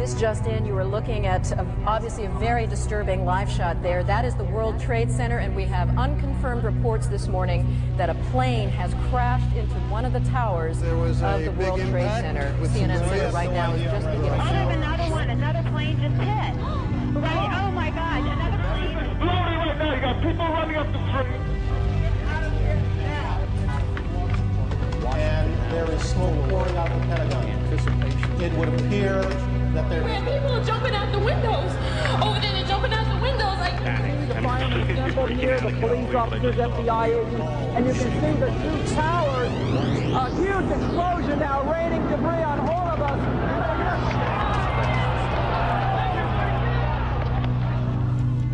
news just in, you are looking at obviously a very disturbing live shot there. That is the World Trade Center, and we have unconfirmed reports this morning that a plane has crashed into one of the towers of the World Trade Center. CNN says right now is just beginning. Oh, there's another one. Another plane just hit. Right? Oh my God! Another plane. Bloody right now. You got people running up the street. And there is smoke pouring out of the Pentagon. It would appear that there Man, people are jumping out the windows. Over there, they're jumping out the windows. Like, the firemen assembled here, the police officers, FBI agents, and you can see the two towers. A huge explosion now, raining debris on all of us.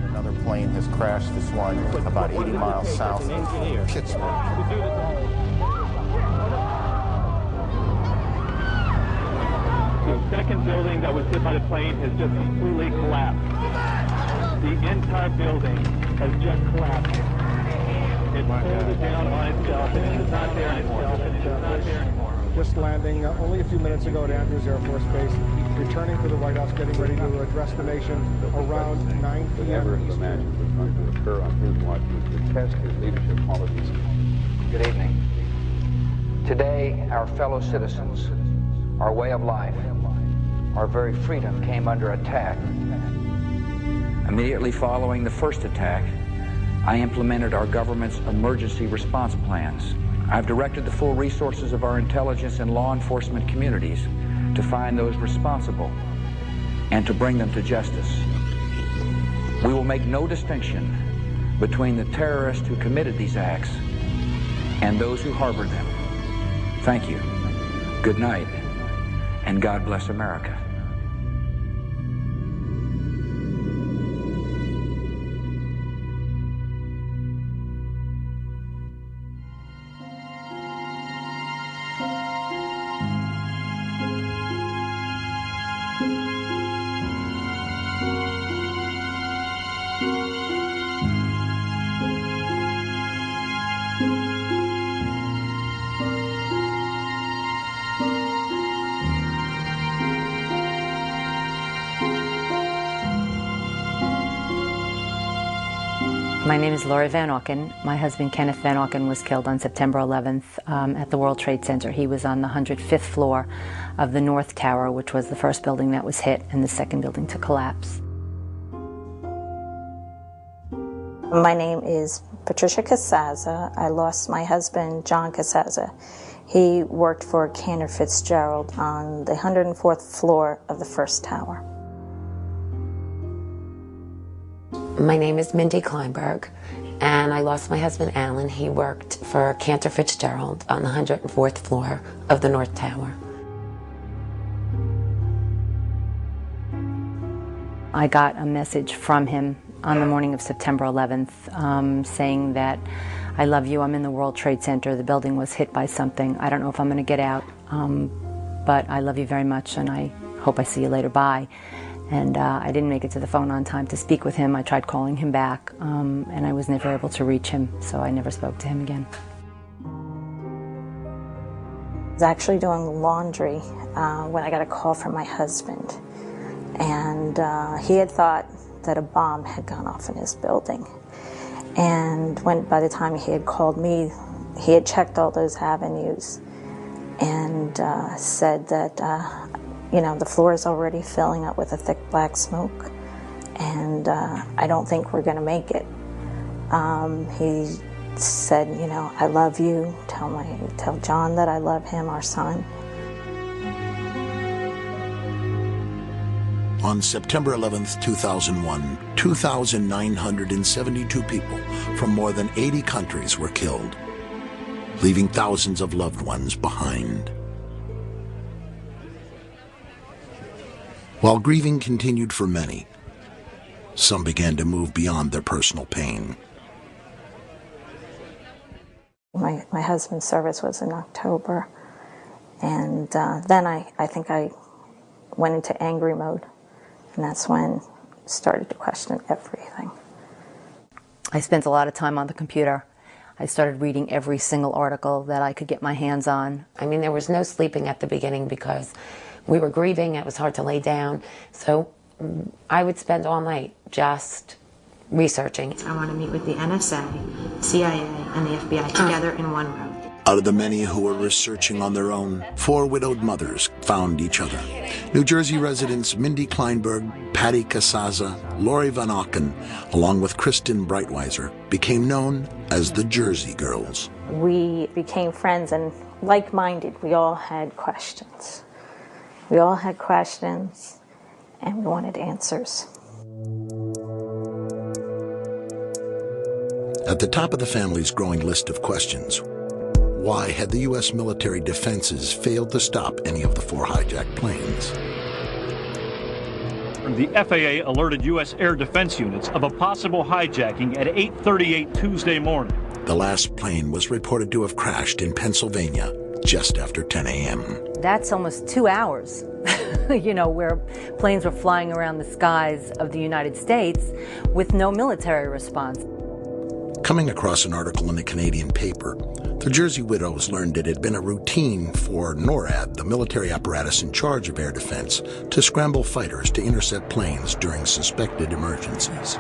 Another plane has crashed, this one about 80 miles south of Pittsburgh. The second building that was hit by the plane has just completely collapsed. The entire building has just collapsed. It folded down on itself and it is not there anymore. Just landing only a few minutes ago at Andrews Air Force Base, returning to the White House, getting ready to address the nation around 9 p.m. Never imagined was going to occur on his watch was to test his leadership qualities. Good evening. Today, our fellow citizens, our way of life, our very freedom came under attack. Immediately following the first attack, I implemented our government's emergency response plans. I've directed the full resources of our intelligence and law enforcement communities to find those responsible and to bring them to justice. We will make no distinction between the terrorists who committed these acts and those who harbored them. Thank you. Good night, and God bless America. My name is Laurie Van Auken. My husband Kenneth Van Auken was killed on September 11th at the World Trade Center. He was on the 105th floor of the North Tower, which was the first building that was hit and the second building to collapse. My name is Patricia Casaza. I lost my husband, John Casaza. He worked for Cantor Fitzgerald on the 104th floor of the first tower. My name is Mindy Kleinberg, and I lost my husband, Alan. He worked for Cantor Fitzgerald on the 104th floor of the North Tower. I got a message from him on the morning of September 11th saying that, I love you, I'm in the World Trade Center, the building was hit by something, I don't know if I'm going to get out, but I love you very much and I hope I see you later, bye. And I didn't make it to the phone on time to speak with him. I tried calling him back, and I was never able to reach him, so I never spoke to him again. I was actually doing laundry when I got a call from my husband. And he had thought that a bomb had gone off in his building. And by the time he had called me, he had checked all those avenues and said that the floor is already filling up with a thick black smoke, and I don't think we're going to make it. He said, I love you. Tell John that I love him, our son. On September 11th, 2001, 2,972 people from more than 80 countries were killed, leaving thousands of loved ones behind. While grieving continued for many, some began to move beyond their personal pain. My husband's service was in October, and then I think I went into angry mode, and that's when I started to question everything. I spent a lot of time on the computer. I started reading every single article that I could get my hands on. I mean, there was no sleeping at the beginning because We were grieving, it was hard to lay down, so I would spend all night just researching. I want to meet with the NSA, CIA, and the FBI together in one room. Out of the many who were researching on their own, 4 widowed mothers found each other. New Jersey residents Mindy Kleinberg, Patty Casaza, Lori Van Auken, along with Kristen Breitweiser, became known as the Jersey Girls. We became friends and like-minded. We all had questions. We all had questions, and we wanted answers. At the top of the family's growing list of questions, why had the U.S. military defenses failed to stop any of the 4 hijacked planes? The FAA alerted U.S. air defense units of a possible hijacking at 8:38 Tuesday morning. The last plane was reported to have crashed in Pennsylvania just after 10 a.m. That's almost 2 hours, where planes were flying around the skies of the United States with no military response. Coming across an article in a Canadian paper, the Jersey widows learned it had been a routine for NORAD, the military apparatus in charge of air defense, to scramble fighters to intercept planes during suspected emergencies.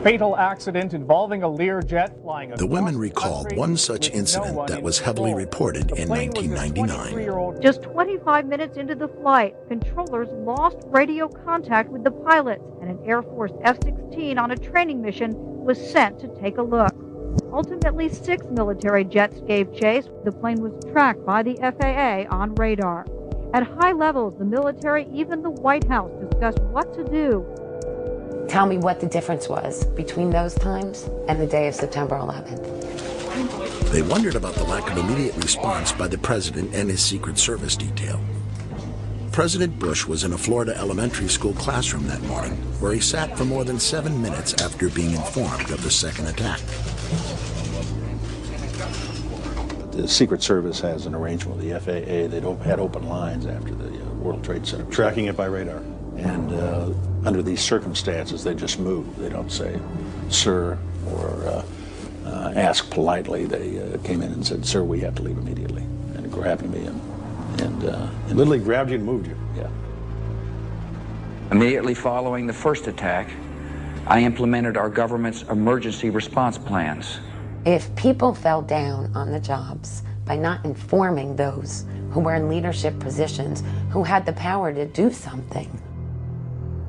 Fatal accident involving a Learjet flying across the women recalled one such incident that was heavily reported in 1999. Just 25 minutes into the flight, controllers lost radio contact with the pilots, and an Air Force F-16 on a training mission was sent to take a look. Ultimately, 6 military jets gave chase. The plane was tracked by the FAA on radar. At high levels, the military, even the White House, discussed what to do. Tell me what the difference was between those times and the day of September 11th. They wondered about the lack of immediate response by the president and his Secret Service detail. President Bush was in a Florida elementary school classroom that morning, where he sat for more than 7 minutes after being informed of the second attack. The Secret Service has an arrangement with the FAA. They had open lines after the World Trade Center. Tracking it by radar. And under these circumstances, they just move. They don't say, sir, or ask politely. They came in and said, sir, we have to leave immediately, and grabbed me and literally grabbed you and moved you. Yeah. Immediately following the first attack, I implemented our government's emergency response plans. If people fell down on the jobs by not informing those who were in leadership positions, who had the power to do something,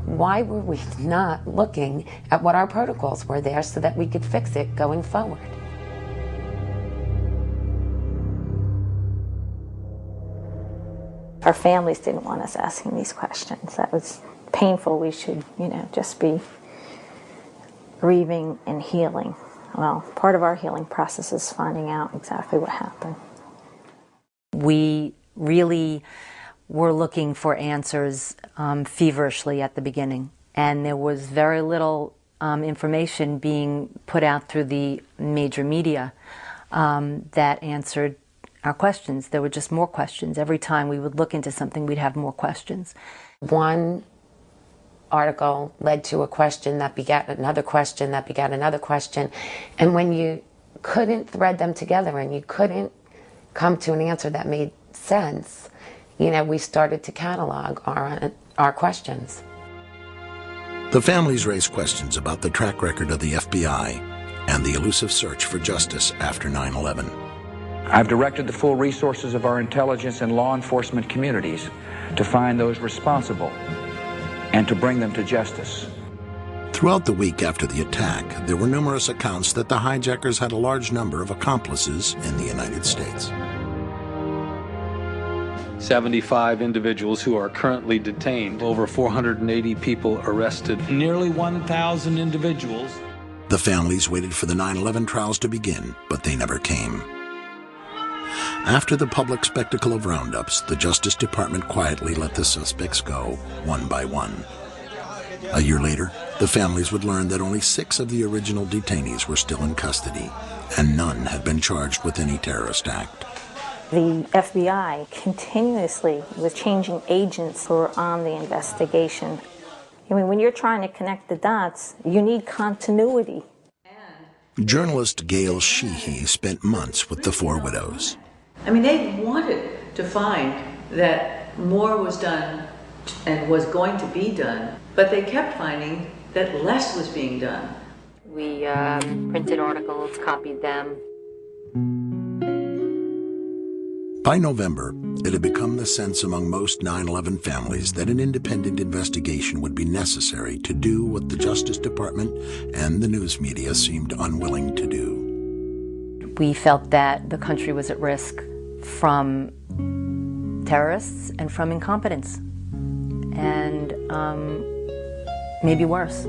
why were we not looking at what our protocols were there so that we could fix it going forward? Our families didn't want us asking these questions. That was painful. We should, just be grieving and healing. Well, part of our healing process is finding out exactly what happened. We really were looking for answers feverishly at the beginning, and there was very little information being put out through the major media that answered our questions. There were just more questions. Every time we would look into something, we'd have more questions. One article led to a question that begat another question that begat another question, and when you couldn't thread them together and you couldn't come to an answer that made sense, we started to catalog our questions. The families raised questions about the track record of the FBI and the elusive search for justice after 9/11. I've directed the full resources of our intelligence and law enforcement communities to find those responsible and to bring them to justice. Throughout the week after the attack, there were numerous accounts that the hijackers had a large number of accomplices in the United States. 75 individuals who are currently detained, over 480 people arrested, nearly 1,000 individuals. The families waited for the 9/11 trials to begin, but they never came. After the public spectacle of roundups, the Justice Department quietly let the suspects go, one by one. A year later, the families would learn that only 6 of the original detainees were still in custody, and none had been charged with any terrorist act. The FBI continuously was changing agents who were on the investigation. When you're trying to connect the dots, you need continuity. Journalist Gail Sheehy spent months with the 4 widows. They wanted to find that more was done and was going to be done, but they kept finding that less was being done. We printed articles, copied them. By November, it had become the sense among most 9/11 families that an independent investigation would be necessary to do what the Justice Department and the news media seemed unwilling to do. We felt that the country was at risk from terrorists and from incompetence, and maybe worse.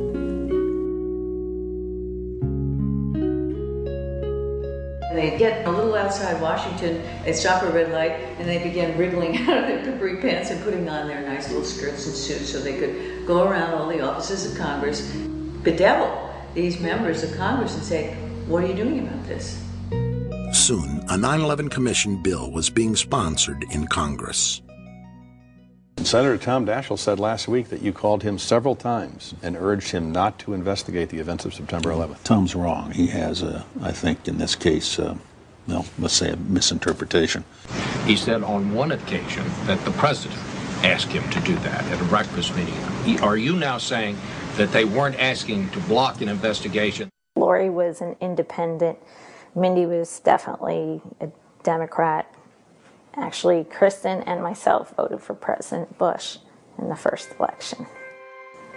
They'd get a little outside Washington, they'd stop at a red light, and they began wriggling out of their capri pants and putting on their nice little skirts and suits so they could go around all the offices of Congress, bedevil these members of Congress and say, what are you doing about this? Soon, a 9/11 Commission bill was being sponsored in Congress. Senator Tom Daschle said last week that you called him several times and urged him not to investigate the events of September 11th. Tom's wrong. He has, I think, in this case, well, let's say a misinterpretation. He said on one occasion that the president asked him to do that at a breakfast meeting. Are you now saying that they weren't asking to block an investigation? Lori was an independent. Mindy was definitely a Democrat. Actually, Kristen and myself voted for President Bush in the first election.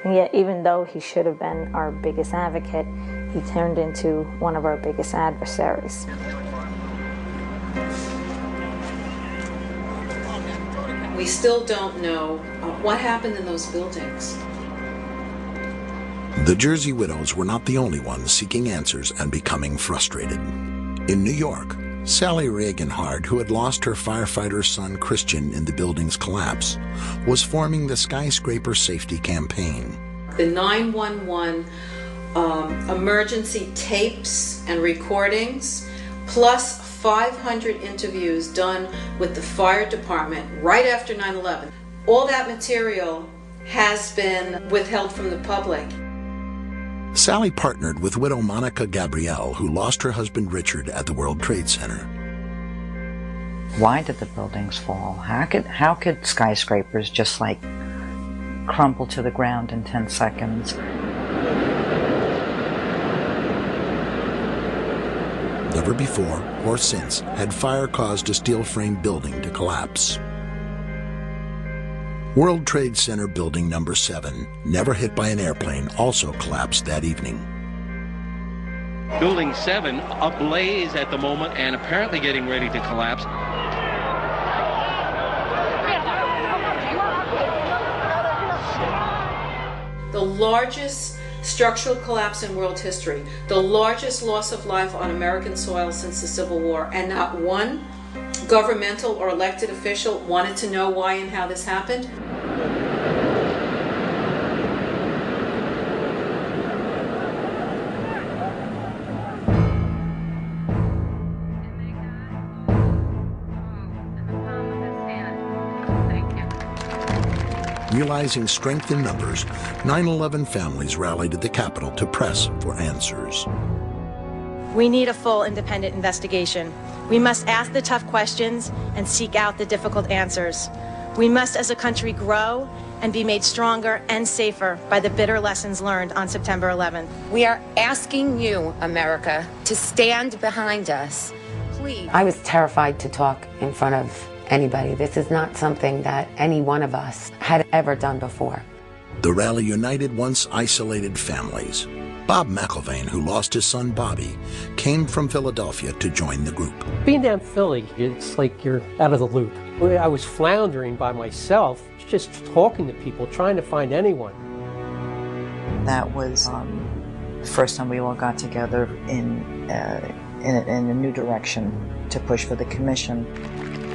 And yet, even though he should have been our biggest advocate, he turned into one of our biggest adversaries. We still don't know what happened in those buildings. The Jersey widows were not the only ones seeking answers and becoming frustrated. In New York, Sally Reaganhard, who had lost her firefighter son Christian in the building's collapse, was forming the Skyscraper Safety Campaign. The 911 emergency tapes and recordings, plus 500 interviews done with the fire department right after 9/11. All that material has been withheld from the public. Sally partnered with widow Monica Gabrielle, who lost her husband Richard at the World Trade Center. Why did the buildings fall? How could skyscrapers just like crumble to the ground in 10 seconds? Never before or since had fire caused a steel-framed building to collapse. World Trade Center Building Number 7, never hit by an airplane, also collapsed that evening. Building 7 ablaze at the moment and apparently getting ready to collapse. The largest structural collapse in world history, the largest loss of life on American soil since the Civil War, and not one governmental or elected official wanted to know why and how this happened. Realizing strength in numbers, 9/11 families rallied at the Capitol to press for answers. We need a full independent investigation. We must ask the tough questions and seek out the difficult answers. We must, as a country, grow and be made stronger and safer by the bitter lessons learned on September 11th. We are asking you, America, to stand behind us. Please. I was terrified to talk in front of anybody. This is not something that any one of us had ever done before. The rally united once isolated families. Bob McIlvaine, who lost his son Bobby, came from Philadelphia to join the group. Being down Philly, it's like you're out of the loop. I was floundering by myself, just talking to people, trying to find anyone. That was the first time we all got together in a new direction to push for the commission.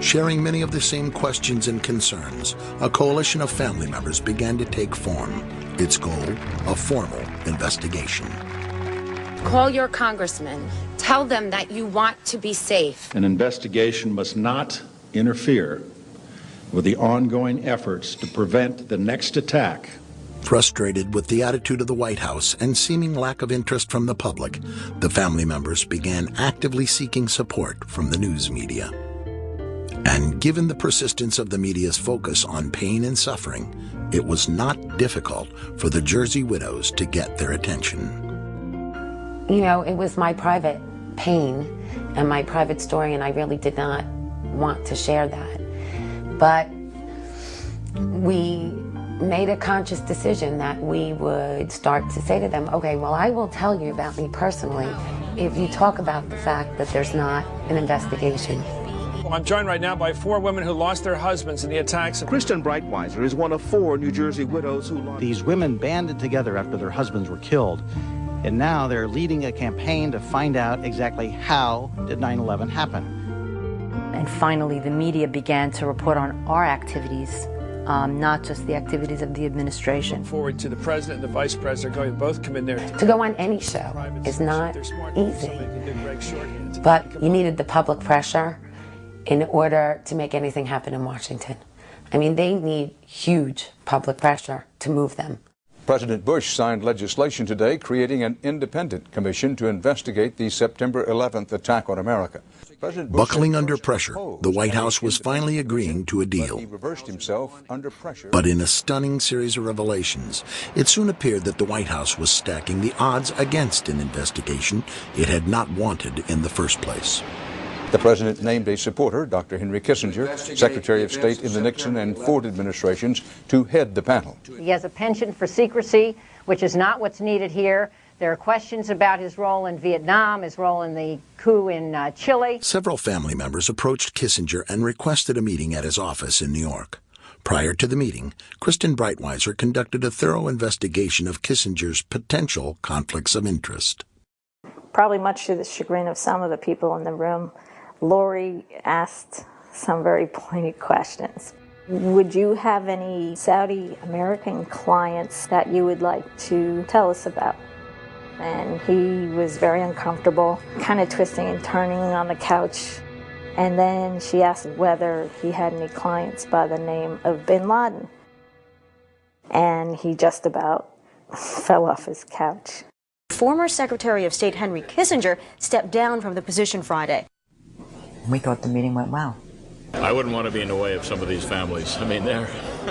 Sharing many of the same questions and concerns, a coalition of family members began to take form. Its goal, a formal investigation. Call your congressman. Tell them that you want to be safe. An investigation must not interfere with the ongoing efforts to prevent the next attack. Frustrated with the attitude of the White House and seeming lack of interest from the public, the family members began actively seeking support from the news media. And given the persistence of the media's focus on pain and suffering, it was not difficult for the Jersey widows to get their attention. You know, it was my private pain and my private story, and I really did not want to share that. But we made a conscious decision that we would start to say to them, okay, well, I will tell you about me personally if you talk about the fact that there's not an investigation. I'm joined right now by 4 women who lost their husbands in the attacks. Kristen Breitweiser is one of 4 New Jersey widows who lost. These women banded together after their husbands were killed, and now they're leading a campaign to find out exactly how did 9/11 happen. And finally, the media began to report on our activities, not just the activities of the administration. Forward to the president and the vice president going to both come in there. To go on any show is not easy, but you needed the public pressure in order to make anything happen in Washington. I mean, they need huge public pressure to move them. President Bush signed legislation today creating an independent commission to investigate the September 11th attack on America. Buckling under pressure, the White House was finally agreeing to a deal. He reversed himself under pressure. But in a stunning series of revelations, it soon appeared that the White House was stacking the odds against an investigation it had not wanted in the first place. The president named a supporter, Dr. Henry Kissinger, Secretary of State in the Nixon and Ford administrations, to head the panel. He has a penchant for secrecy, which is not what's needed here. There are questions about his role in Vietnam, his role in the coup in Chile. Several family members approached Kissinger and requested a meeting at his office in New York. Prior to the meeting, Kristen Breitweiser conducted a thorough investigation of Kissinger's potential conflicts of interest. Probably much to the chagrin of some of the people in the room, Lori asked some very pointed questions. Would you have any Saudi American clients that you would like to tell us about? And he was very uncomfortable, kind of twisting and turning on the couch. And then she asked whether he had any clients by the name of bin Laden. And he just about fell off his couch. Former Secretary of State Henry Kissinger stepped down from the position Friday. We thought the meeting went well. I wouldn't want to be in the way of some of these families. I mean, they're...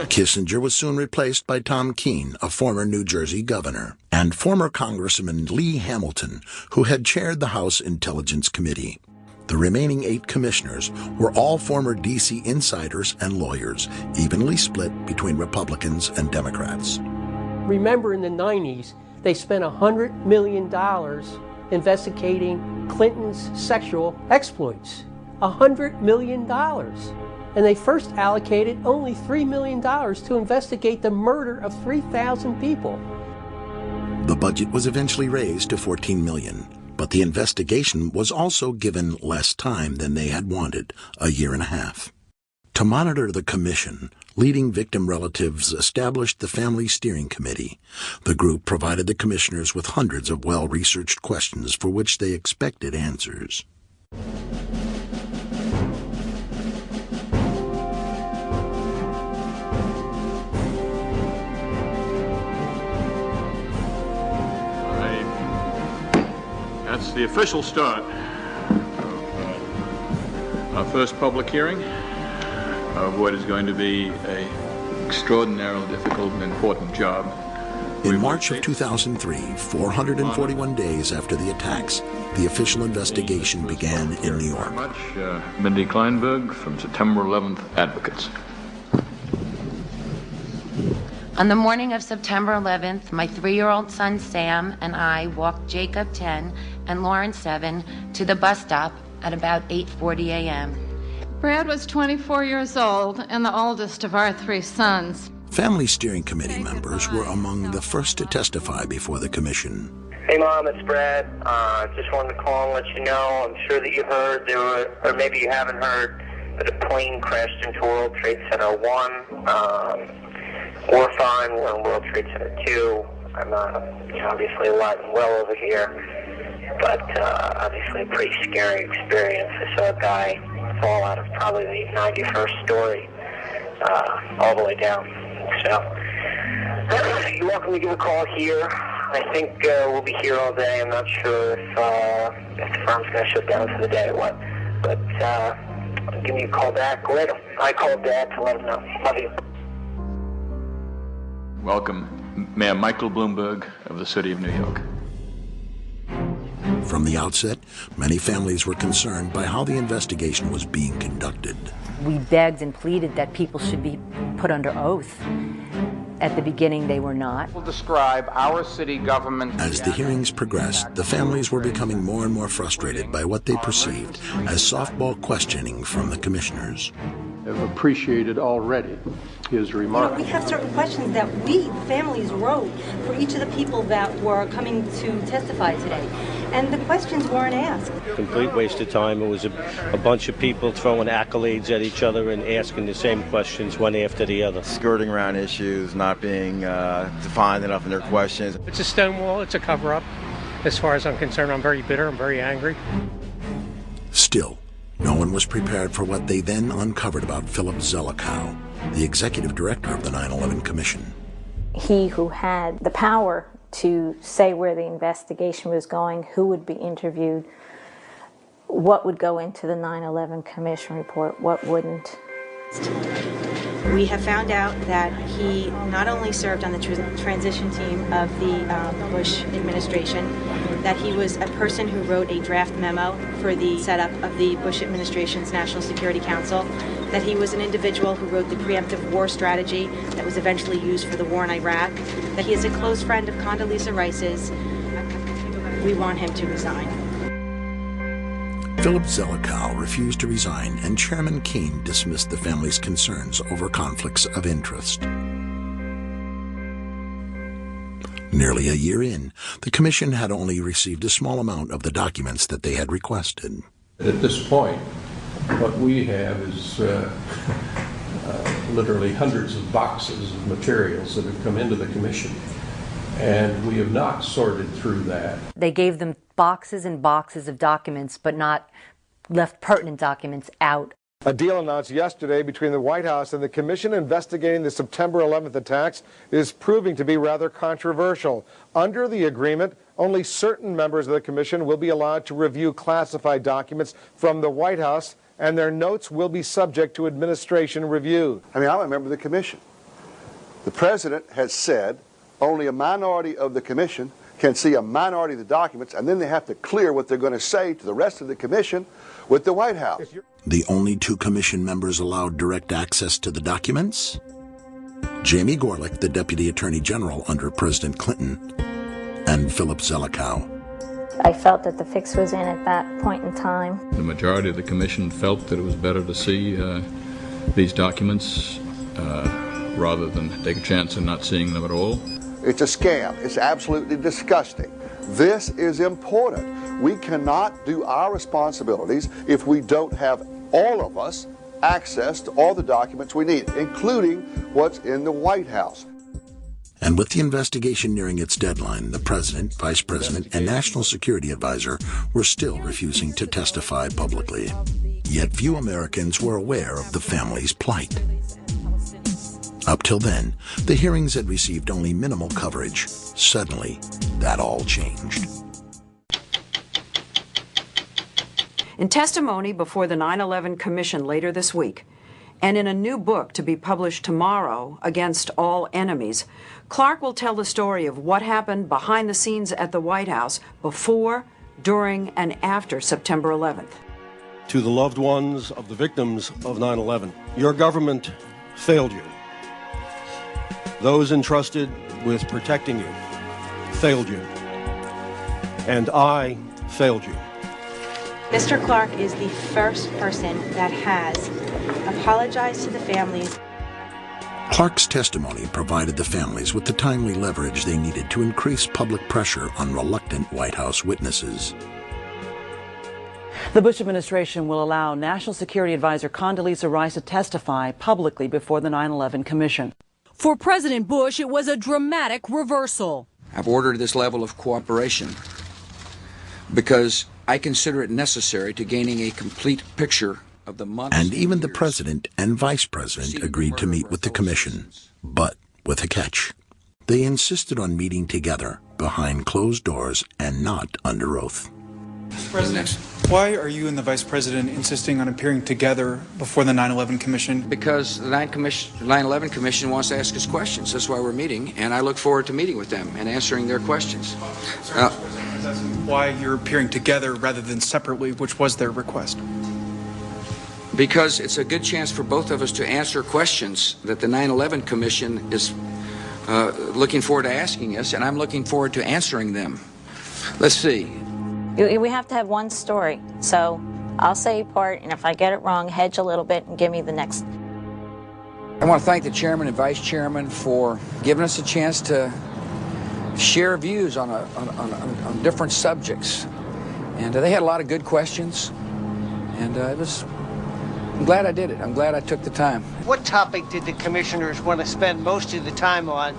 Kissinger was soon replaced by Tom Keene, a former New Jersey governor, and former Congressman Lee Hamilton, who had chaired the House Intelligence Committee. The remaining 8 commissioners were all former D.C. insiders and lawyers, evenly split between Republicans and Democrats. Remember, in the 90s, they spent $100 million investigating Clinton's sexual exploits. $100 million. And they first allocated only $3 million to investigate the murder of 3,000 people. The budget was eventually raised to $14 million, but the investigation was also given less time than they had wanted, a year and a half. To monitor the commission, leading victim relatives established the Family Steering Committee. The group provided the commissioners with hundreds of well-researched questions for which they expected answers. That's the official start of our first public hearing of what is going to be an extraordinarily difficult and important job. In March of 2003, 441 days after the attacks, the official investigation began in New York. Much, Mindy Kleinberg from September 11th Advocates. On the morning of September 11th, my 3-year-old son Sam and I walked Jacob 10 and Lauren 7 to the bus stop at about 8:40 a.m. Brad was 24 years old and the oldest of our 3 sons. Family Steering Committee members were among the first to testify before the commission. Hey Mom, it's Brad. Just wanted to call and let you know, I'm sure that you heard, or maybe you haven't heard, that a plane crashed into World Trade Center 1. We're fine, we're in World Trade Center 2. I'm obviously alive and well over here, but obviously a pretty scary experience. I saw a guy fall out of probably the 91st story all the way down. So you're welcome to give a call here. I think we'll be here all day. I'm not sure if the firm's going to shut down for the day or what, but give me a call back. I called Dad to let him know. Love you. Welcome, Mayor Michael Bloomberg of the City of New York. From the outset, many families were concerned by how the investigation was being conducted. We begged and pleaded that people should be put under oath. At the beginning, they were not. We'll describe our city government. As the hearings progressed, the families were becoming more and more frustrated by what they perceived as softball questioning from the commissioners. Have appreciated already his remarks. We have certain questions that we, families, wrote for each of the people that were coming to testify today. And the questions weren't asked. Complete waste of time. It was a bunch of people throwing accolades at each other and asking the same questions one after the other. Skirting around issues, not being defined enough in their questions. It's a stonewall. It's a cover-up. As far as I'm concerned, I'm very bitter. I'm very angry. Still, no one was prepared for what they then uncovered about Philip Zelikow, the executive director of the 9/11 Commission. He who had the power to say where the investigation was going, who would be interviewed, what would go into the 9/11 Commission report, what wouldn't. We have found out that he not only served on the transition team of the Bush administration, that he was a person who wrote a draft memo for the setup of the Bush administration's National Security Council, that he was an individual who wrote the preemptive war strategy that was eventually used for the war in Iraq, that he is a close friend of Condoleezza Rice's. We want him to resign. Philip Zelikow refused to resign, and Chairman Keene dismissed the family's concerns over conflicts of interest. Nearly a year in, the commission had only received a small amount of the documents that they had requested. At this point, what we have is literally hundreds of boxes of materials that have come into the commission, and we have not sorted through that. They gave them boxes and boxes of documents, but not left pertinent documents out. A deal announced yesterday between the White House and the commission investigating the September 11th attacks is proving to be rather controversial. Under the agreement, only certain members of the commission will be allowed to review classified documents from the White House, and their notes will be subject to administration review. I mean, I'm a member of the commission. The president has said only a minority of the commission can see a minority of the documents, and then they have to clear what they're going to say to the rest of the commission with the White House. The only two commission members allowed direct access to the documents? Jamie Gorelick, the Deputy Attorney General under President Clinton, and Philip Zelikow. I felt that the fix was in at that point in time. The majority of the commission felt that it was better to see these documents rather than take a chance in not seeing them at all. It's a scam. It's absolutely disgusting. This is important. We cannot do our responsibilities if we don't have all of us access to all the documents we need, including what's in the White House. And with the investigation nearing its deadline, the President, Vice President, and National Security Advisor were still refusing to testify publicly. Yet few Americans were aware of the family's plight. Up till then, the hearings had received only minimal coverage. Suddenly, that all changed. In testimony before the 9/11 Commission later this week, and in a new book to be published tomorrow, Against All Enemies, Clark will tell the story of what happened behind the scenes at the White House before, during, and after September 11th. To the loved ones of the victims of 9/11, your government failed you. Those entrusted with protecting you failed you. And I failed you. Mr. Clark is the first person that has apologized to the families. Clark's testimony provided the families with the timely leverage they needed to increase public pressure on reluctant White House witnesses. The Bush administration will allow National Security Advisor Condoleezza Rice to testify publicly before the 9/11 Commission. For President Bush, it was a dramatic reversal. I've ordered this level of cooperation because I consider it necessary to gaining a complete picture of the months. And even the President and Vice President agreed to meet with the Commission, but with a catch. They insisted on meeting together behind closed doors and not under oath. President. Why are you and the Vice President insisting on appearing together before the 9/11 Commission? Because the 9/11 Commission wants to ask us questions. That's why we're meeting, and I look forward to meeting with them and answering their questions. Why you're appearing together rather than separately, which was their request? Because it's a good chance for both of us to answer questions that the 9/11 Commission is looking forward to asking us, and I'm looking forward to answering them. Let's see. We have to have one story, so I'll say part, and if I get it wrong, hedge a little bit and give me the next. I want to thank the chairman and vice chairman for giving us a chance to share views on different subjects. And they had a lot of good questions, and I'm glad I did it. I'm glad I took the time. What topic did the commissioners want to spend most of the time on?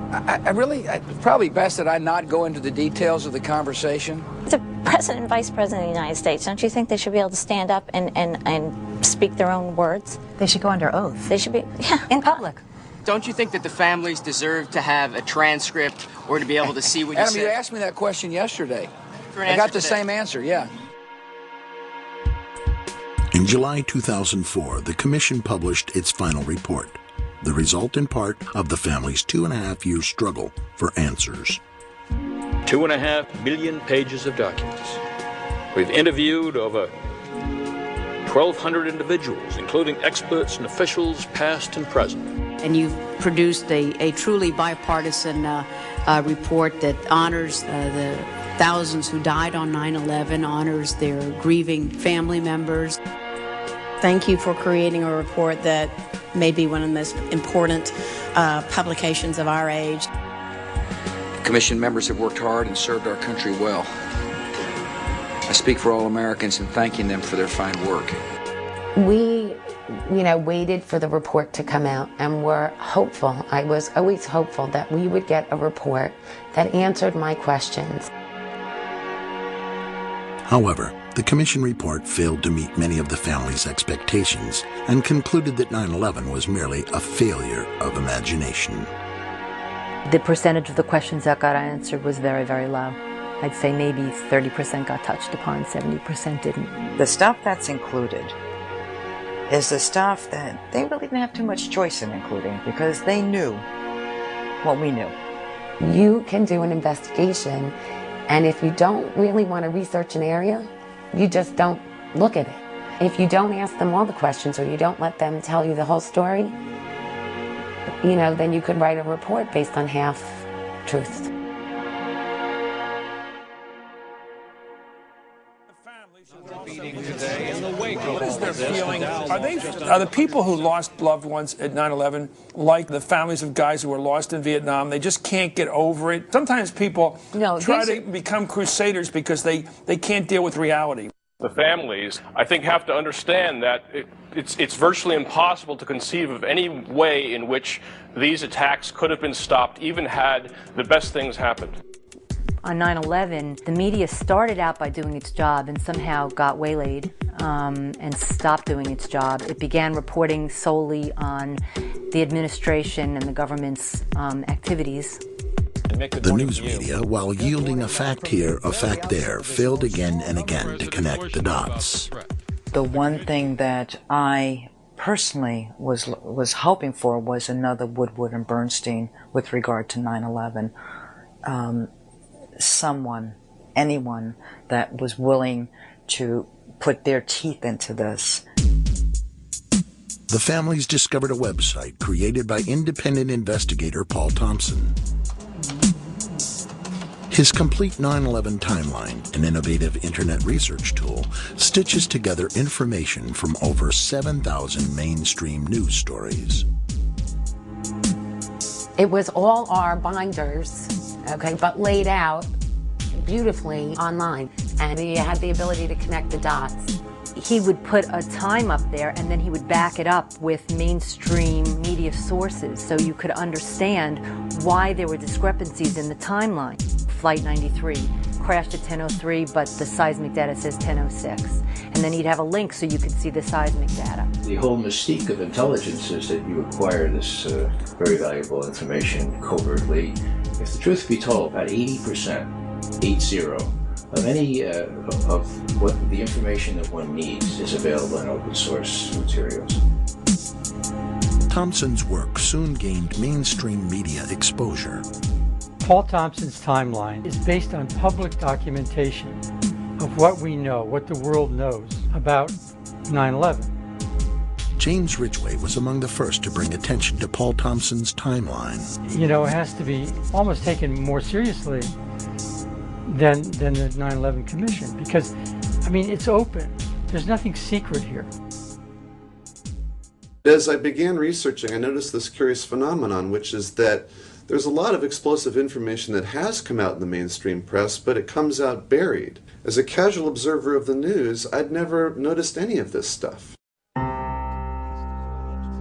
It's probably best that I not go into the details of the conversation. The President and Vice President of the United States, don't you think they should be able to stand up and speak their own words? They should go under oath. They should be, yeah, in public. Don't you think that the families deserve to have a transcript or to be able to see what you Adam, said? you asked me that question yesterday. I got the same answer, yeah. In July 2004, the Commission published its final report, the result in part of the family's 2.5-year struggle for answers. 2.5 million pages of documents. We've interviewed over 1,200 individuals, including experts and officials past and present. And you've produced a truly bipartisan report that honors the thousands who died on 9/11, honors their grieving family members. Thank you for creating a report that may be one of the most important publications of our age. Commission members have worked hard and served our country well. I speak for all Americans in thanking them for their fine work. We, waited for the report to come out and were hopeful. I was always hopeful that we would get a report that answered my questions. However, the Commission report failed to meet many of the family's expectations and concluded that 9/11 was merely a failure of imagination. The percentage of the questions that got answered was very, very low. I'd say maybe 30% got touched upon, 70% didn't. The stuff that's included is the stuff that they really didn't have too much choice in including because they knew what we knew. You can do an investigation, and if you don't really want to research an area, you just don't look at it. If you don't ask them all the questions or you don't let them tell you the whole story, then you could write a report based on half truths. What is their feeling? Are the people who lost loved ones at 9/11 like the families of guys who were lost in Vietnam? They just can't get over it. Sometimes people try to become crusaders because they can't deal with reality. The families, I think, have to understand that it's virtually impossible to conceive of any way in which these attacks could have been stopped, even had the best things happened. On 9/11, the media started out by doing its job and somehow got waylaid and stopped doing its job. It began reporting solely on the administration and the government's activities. The news media, while yielding a fact here, a fact there, failed again and again to connect the dots. The one thing that I personally was hoping for was another Woodward and Bernstein with regard to 9/11. Anyone that was willing to put their teeth into this. The families discovered a website created by independent investigator Paul Thompson. His complete 9/11 timeline, an innovative internet research tool, stitches together information from over 7,000 mainstream news stories. It was all our binders, but laid out beautifully online, and he had the ability to connect the dots. He would put a time up there and then he would back it up with mainstream media sources so you could understand why there were discrepancies in the timeline. Flight 93 crashed at 10:03, but the seismic data says 10:06. And then he'd have a link so you could see the seismic data. The whole mystique of intelligence is that you acquire this very valuable information covertly. If the truth be told, about 80%, of any of what the information that one needs is available in open source materials. Thompson's work soon gained mainstream media exposure. Paul Thompson's timeline is based on public documentation of what we know, what the world knows about 9/11. James Ridgway was among the first to bring attention to Paul Thompson's timeline. You know, it has to be almost taken more seriously than the 9/11 Commission, because, I mean, it's open. There's nothing secret here. As I began researching, I noticed this curious phenomenon, which is that there's a lot of explosive information that has come out in the mainstream press, but it comes out buried. As a casual observer of the news, I'd never noticed any of this stuff.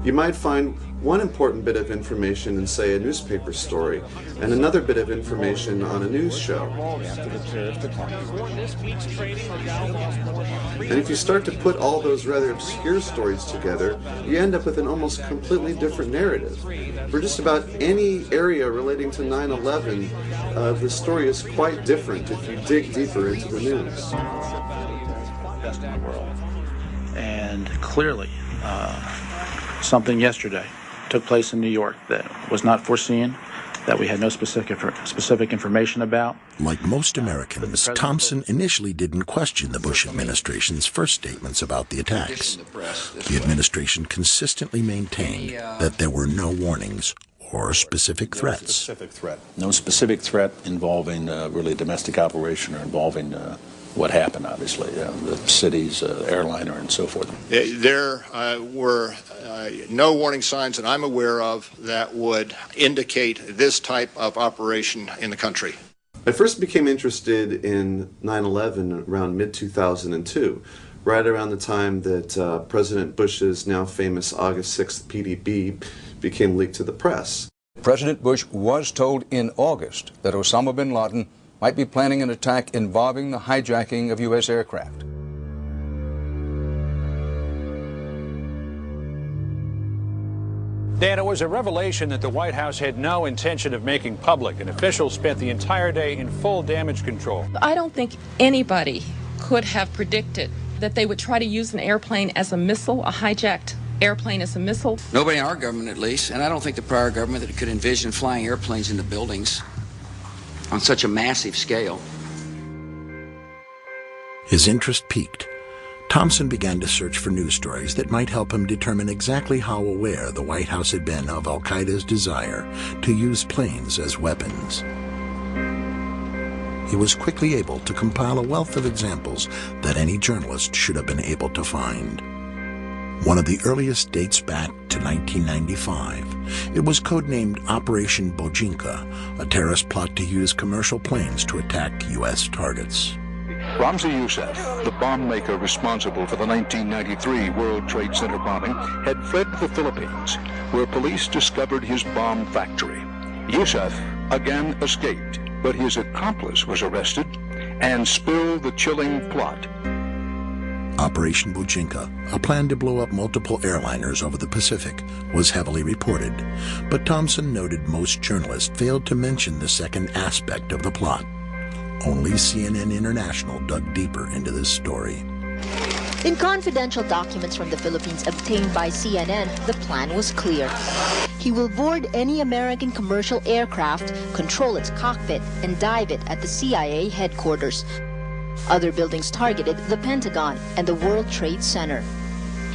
You might find one important bit of information in, say, a newspaper story, and another bit of information on a news show. And if you start to put all those rather obscure stories together, you end up with an almost completely different narrative. For just about any area relating to 9/11, the story is quite different if you dig deeper into the news. Best in the world. And clearly, something yesterday took place in New York that was not foreseen, that we had no specific information about. Like most Americans, Thompson initially didn't question the Bush administration's first statements about the attacks. The administration consistently maintained that there were no warnings or specific threats. No specific threat involving really domestic operation or involving what happened, obviously, the city's airliner and so forth. There were no warning signs that I'm aware of that would indicate this type of operation in the country. I first became interested in 9/11 around mid-2002, right around the time that President Bush's now famous August 6th PDB became leaked to the press. President Bush was told in August that Osama bin Laden might be planning an attack involving the hijacking of U.S. aircraft. Dan, it was a revelation that the White House had no intention of making public, and officials spent the entire day in full damage control. I don't think anybody could have predicted that they would try to use an airplane as a missile, a hijacked airplane as a missile. Nobody in our government, at least, and I don't think the prior government that could envision flying airplanes into buildings on such a massive scale. His interest peaked. Thompson began to search for news stories that might help him determine exactly how aware the White House had been of al-Qaeda's desire to use planes as weapons. He was quickly able to compile a wealth of examples that any journalist should have been able to find. One of the earliest dates back to 1995. It was codenamed Operation Bojinka, a terrorist plot to use commercial planes to attack U.S. targets. Ramzi Youssef, the bomb maker responsible for the 1993 World Trade Center bombing, had fled to the Philippines, where police discovered his bomb factory. Youssef again escaped, but his accomplice was arrested and spilled the chilling plot. Operation Bojinka, a plan to blow up multiple airliners over the Pacific, was heavily reported, but Thompson noted most journalists failed to mention the second aspect of the plot. Only CNN International dug deeper into this story. In confidential documents from the Philippines obtained by CNN, the plan was clear. He will board any American commercial aircraft, control its cockpit, and dive it at the CIA headquarters. Other buildings targeted the Pentagon and the World Trade Center.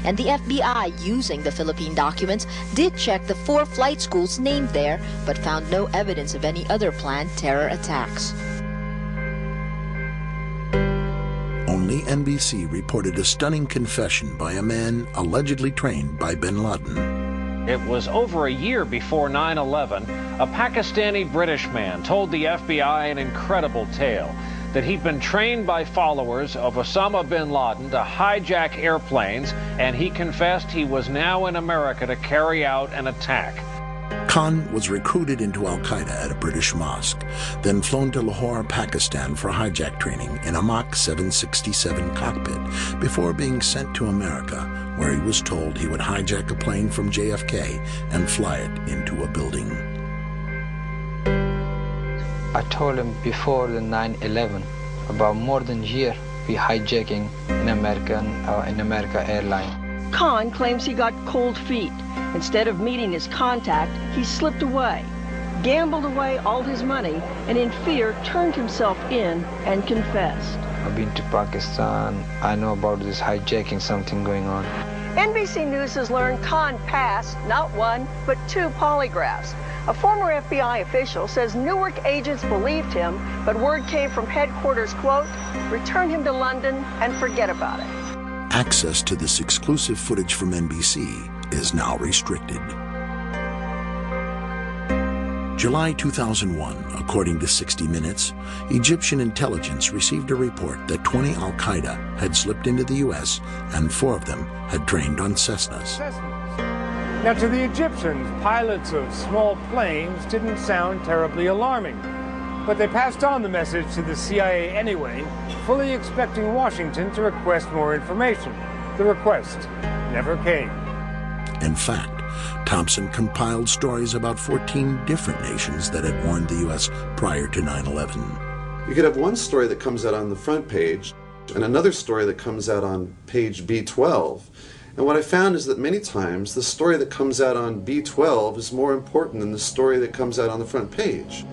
And the FBI, using the Philippine documents, did check the 4 flight schools named there, but found no evidence of any other planned terror attacks. Only NBC reported a stunning confession by a man allegedly trained by bin Laden. It was over a year before 9/11, a Pakistani-British man told the FBI an incredible tale, that he'd been trained by followers of Osama bin Laden to hijack airplanes, and he confessed he was now in America to carry out an attack. Khan was recruited into al-Qaeda at a British mosque, then flown to Lahore, Pakistan for hijack training in a Mach 767 cockpit before being sent to America, where he was told he would hijack a plane from JFK and fly it into a building. I told him before the 9/11 about more than a year we hijacking in America airline. Khan claims he got cold feet. Instead of meeting his contact, he slipped away, gambled away all his money, and in fear turned himself in and confessed. I've been to Pakistan. I know about this hijacking, something going on. NBC News has learned Khan passed not one, but 2 polygraphs. A former FBI official says Newark agents believed him, but word came from headquarters, quote, return him to London and forget about it. Access to this exclusive footage from NBC is now restricted. July 2001, according to 60 Minutes, Egyptian intelligence received a report that 20 al-Qaeda had slipped into the U.S. and 4 of them had trained on Cessnas. Now, to the Egyptians, pilots of small planes didn't sound terribly alarming. But they passed on the message to the CIA anyway, fully expecting Washington to request more information. The request never came. In fact, Thompson compiled stories about 14 different nations that had warned the U.S. prior to 9/11. You could have one story that comes out on the front page and another story that comes out on page B12. And what I found is that many times the story that comes out on B12 is more important than the story that comes out on the front page.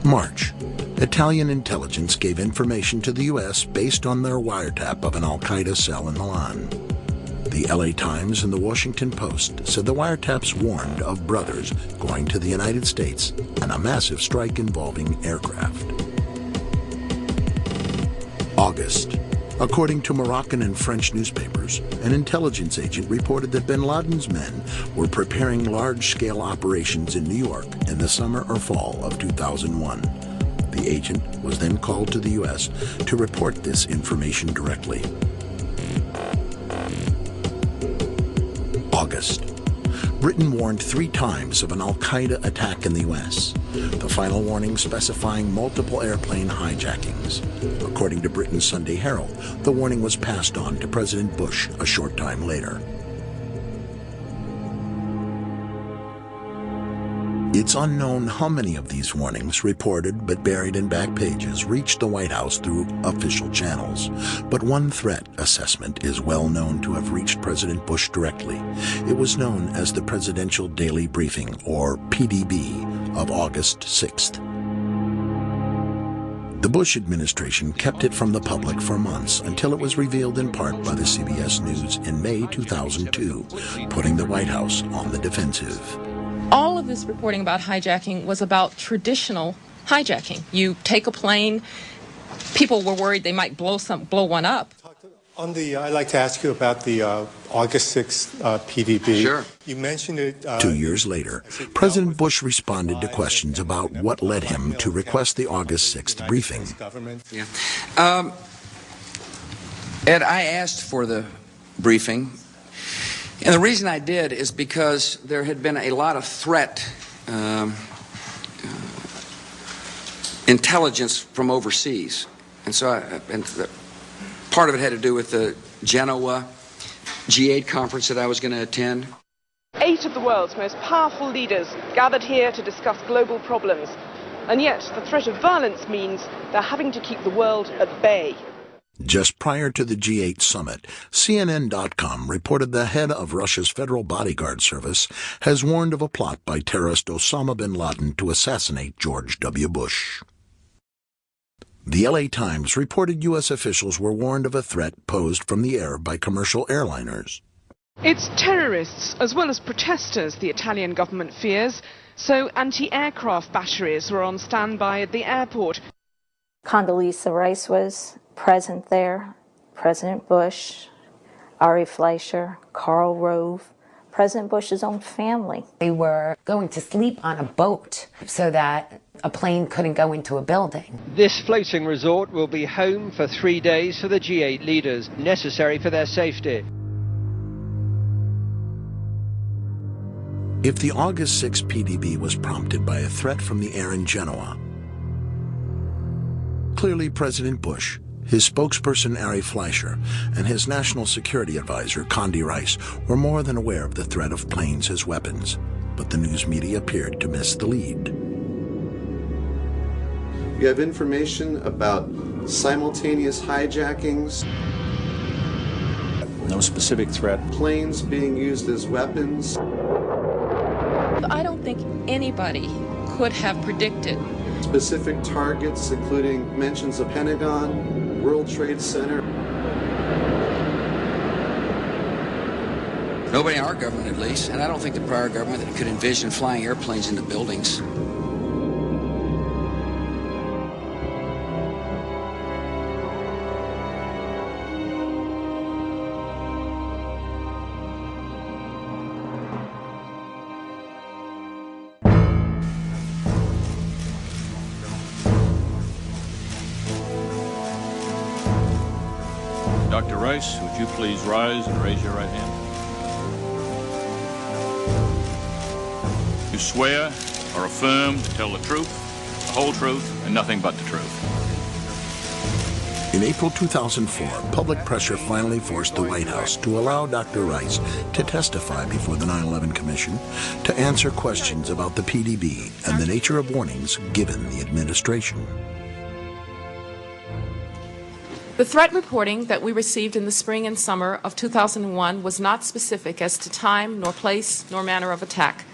March. Italian intelligence gave information to the U.S. based on their wiretap of an al-Qaeda cell in Milan. The LA Times and the Washington Post said the wiretaps warned of brothers going to the United States and a massive strike involving aircraft. August. According to Moroccan and French newspapers, an intelligence agent reported that bin Laden's men were preparing large-scale operations in New York in the summer or fall of 2001. The agent was then called to the U.S. to report this information directly. August. Britain warned 3 times of an al-Qaeda attack in the U.S., the final warning specifying multiple airplane hijackings. According to Britain's Sunday Herald, the warning was passed on to President Bush a short time later. It's unknown how many of these warnings, reported but buried in back pages, reached the White House through official channels. But one threat assessment is well known to have reached President Bush directly. It was known as the Presidential Daily Briefing, or PDB, of August 6th. The Bush administration kept it from the public for months until it was revealed in part by the CBS News in May 2002, putting the White House on the defensive. All of this reporting about hijacking was about traditional hijacking. You take a plane, people were worried they might blow one up. I'd like to ask you about the August 6th PDB. Sure. You mentioned it. 2 years later, President Bush responded to questions about what led him to request the August 6th briefing. Yeah. Ed, I asked for the briefing. And the reason I did is because there had been a lot of threat intelligence from overseas. And so part of it had to do with the Genoa G8 conference that I was going to attend. 8 of the world's most powerful leaders gathered here to discuss global problems. And yet the threat of violence means they're having to keep the world at bay. Just prior to the G8 summit, CNN.com reported the head of Russia's Federal Bodyguard Service has warned of a plot by terrorist Osama bin Laden to assassinate George W. Bush. The LA Times reported U.S. officials were warned of a threat posed from the air by commercial airliners. It's terrorists as well as protesters the Italian government fears, so anti-aircraft batteries were on standby at the airport. Condoleezza Rice was present there, President Bush, Ari Fleischer, Karl Rove, President Bush's own family. They were going to sleep on a boat so that a plane couldn't go into a building. This floating resort will be home for 3 days for the G8 leaders, necessary for their safety. If the August 6 PDB was prompted by a threat from the air in Genoa, clearly President Bush, his spokesperson Ari Fleischer, and his national security advisor Condi Rice were more than aware of the threat of planes as weapons, but the news media appeared to miss the lead. You have information about simultaneous hijackings. No specific threat. Planes being used as weapons. I don't think anybody could have predicted. Specific targets, including mentions of Pentagon, World Trade Center. Nobody in our government, at least, and I don't think the prior government could envision flying airplanes into buildings. Dr. Rice, would you please rise and raise your right hand? You swear or affirm to tell the truth, the whole truth, and nothing but the truth. In April 2004, public pressure finally forced the White House to allow Dr. Rice to testify before the 9/11 Commission to answer questions about the PDB and the nature of warnings given the administration. The threat reporting that we received in the spring and summer of 2001 was not specific as to time, nor place, nor manner of attack.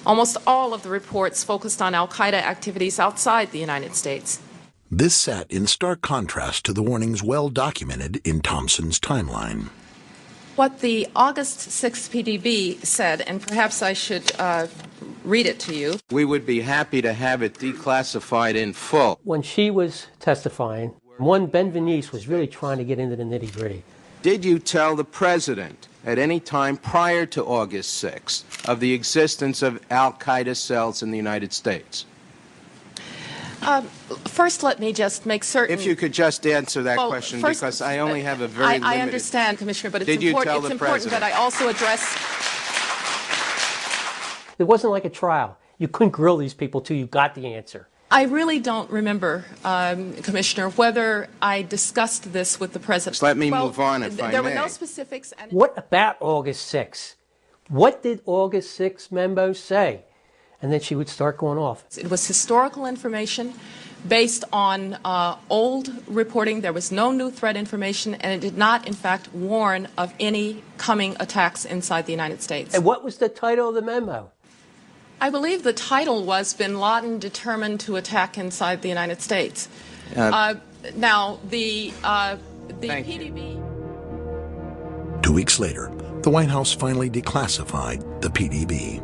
Almost all of the reports focused on al-Qaeda activities outside the United States. This sat in stark contrast to the warnings well documented in Thompson's timeline. What the August 6th PDB said, and perhaps I should read it to you. We would be happy to have it declassified in full. When she was testifying, one Ben Venice was really trying to get into the nitty-gritty. Did you tell the President at any time prior to August 6th of the existence of al-Qaeda cells in the United States? First, let me just make certain. If you could just answer that question, first, because I only have a very limited... I understand, Commissioner, but it's Did important, you tell the President? That I also address... It wasn't like a trial. You couldn't grill these people till you got the answer. I really don't remember, Commissioner, whether I discussed this with the President. Just let me move on, if I may. There were no specifics. And what about August 6th? What did August 6th memo say? And then she would start going off. It was historical information based on old reporting. There was no new threat information, and it did not, in fact, warn of any coming attacks inside the United States. And what was the title of the memo? I believe the title was Bin Laden Determined to Attack Inside the United States. Now, the PDB... 2 weeks later, the White House finally declassified the PDB.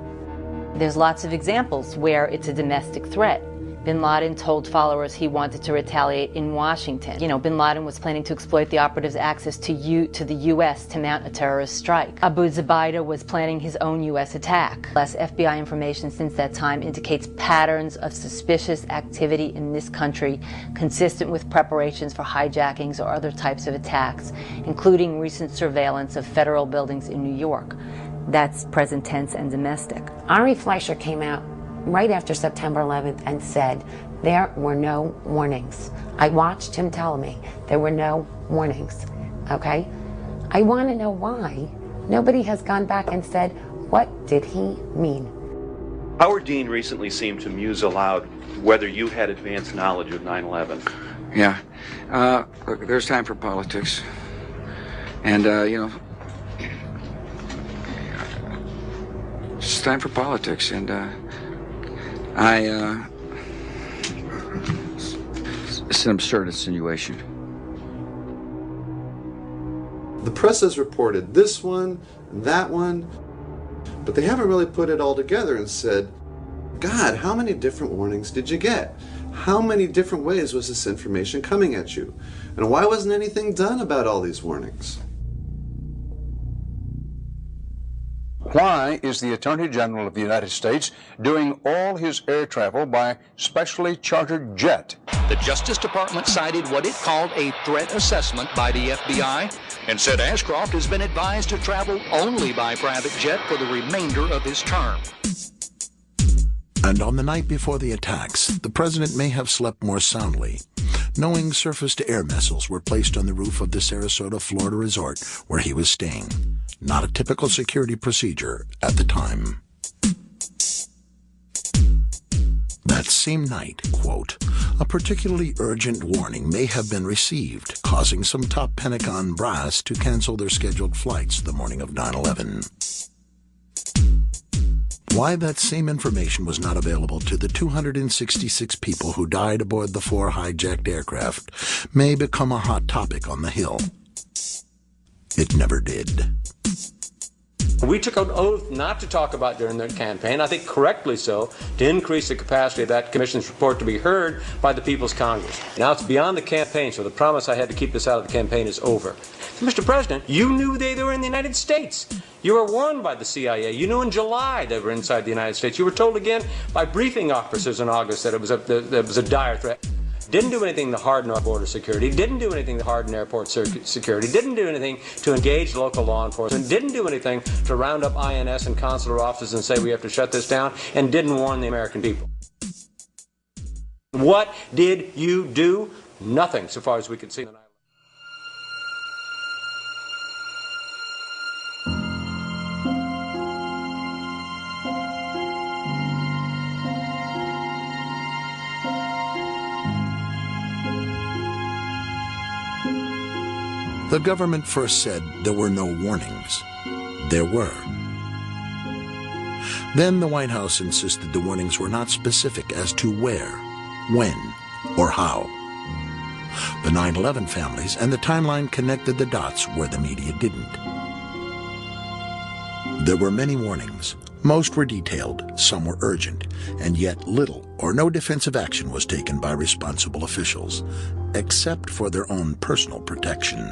There's lots of examples where it's a domestic threat. Bin Laden told followers he wanted to retaliate in Washington. You know, Bin Laden was planning to exploit the operatives' access to the U.S. to mount a terrorist strike. Abu Zubaydah was planning his own U.S. attack. Less FBI information since that time indicates patterns of suspicious activity in this country consistent with preparations for hijackings or other types of attacks, including recent surveillance of federal buildings in New York. That's present tense and domestic. Ari Fleischer came out right after September 11th and said there were no warnings. I watched him tell me there were no warnings, okay? I want to know why nobody has gone back and said, what did he mean? Howard Dean recently seemed to muse aloud whether you had advanced knowledge of 9/11. Yeah. Look, there's time for politics. And, you know, it's time for politics, and it's an absurd insinuation. The press has reported this one, that one, but they haven't really put it all together and said, God, how many different warnings did you get? How many different ways was this information coming at you? And why wasn't anything done about all these warnings? Why is the Attorney General of the United States doing all his air travel by specially chartered jet? The Justice Department cited what it called a threat assessment by the FBI and said Ashcroft has been advised to travel only by private jet for the remainder of his term. And on the night before the attacks, the president may have slept more soundly, knowing surface-to-air missiles were placed on the roof of the Sarasota, Florida resort where he was staying. Not a typical security procedure at the time. That same night, quote, a particularly urgent warning may have been received, causing some top Pentagon brass to cancel their scheduled flights the morning of 9/11. Why that same information was not available to the 266 people who died aboard the 4 hijacked aircraft may become a hot topic on the Hill. It never did. We took an oath not to talk about during the campaign, I think correctly so, to increase the capacity of that commission's report to be heard by the People's Congress. Now it's beyond the campaign, so the promise I had to keep this out of the campaign is over. Mr. President, you knew they were in the United States. You were warned by the CIA. You knew in July they were inside the United States. You were told again by briefing officers in August that it was a dire threat. Didn't do anything to harden our border security, didn't do anything to harden airport security, didn't do anything to engage local law enforcement, didn't do anything to round up INS and consular offices and say we have to shut this down, and didn't warn the American people. What did you do? Nothing, so far as we could see. The government first said there were no warnings. There were. Then the White House insisted the warnings were not specific as to where, when, or how. The 9/11 families and the timeline connected the dots where the media didn't. There were many warnings. Most were detailed, some were urgent, and yet little or no defensive action was taken by responsible officials, except for their own personal protection.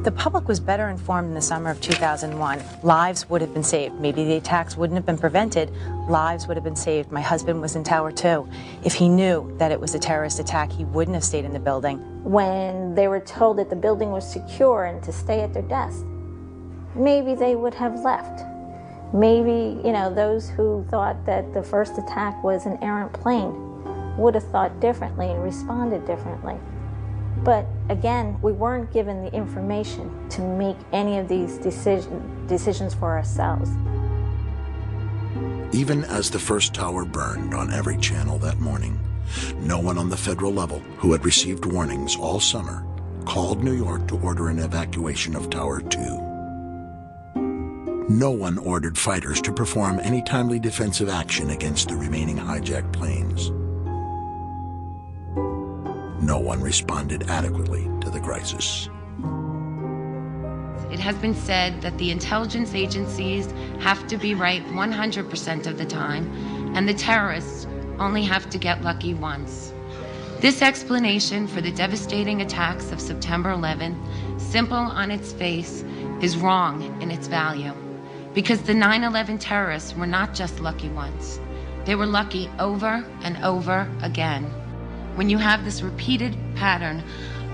The public was better informed in the summer of 2001. Lives would have been saved. Maybe the attacks wouldn't have been prevented. Lives would have been saved. My husband was in Tower 2. If he knew that it was a terrorist attack, he wouldn't have stayed in the building. When they were told that the building was secure and to stay at their desk, maybe they would have left. Maybe, those who thought that the first attack was an errant plane would have thought differently and responded differently. But again, we weren't given the information to make any of these decisions for ourselves. Even as the first tower burned on every channel that morning, no one on the federal level who had received warnings all summer called New York to order an evacuation of Tower 2. No one ordered fighters to perform any timely defensive action against the remaining hijacked planes. No one responded adequately to the crisis. It has been said that the intelligence agencies have to be right 100% of the time, and the terrorists only have to get lucky once. This explanation for the devastating attacks of September 11th, simple on its face, is wrong in its value. Because the 9/11 terrorists were not just lucky ones. They were lucky over and over again. When you have this repeated pattern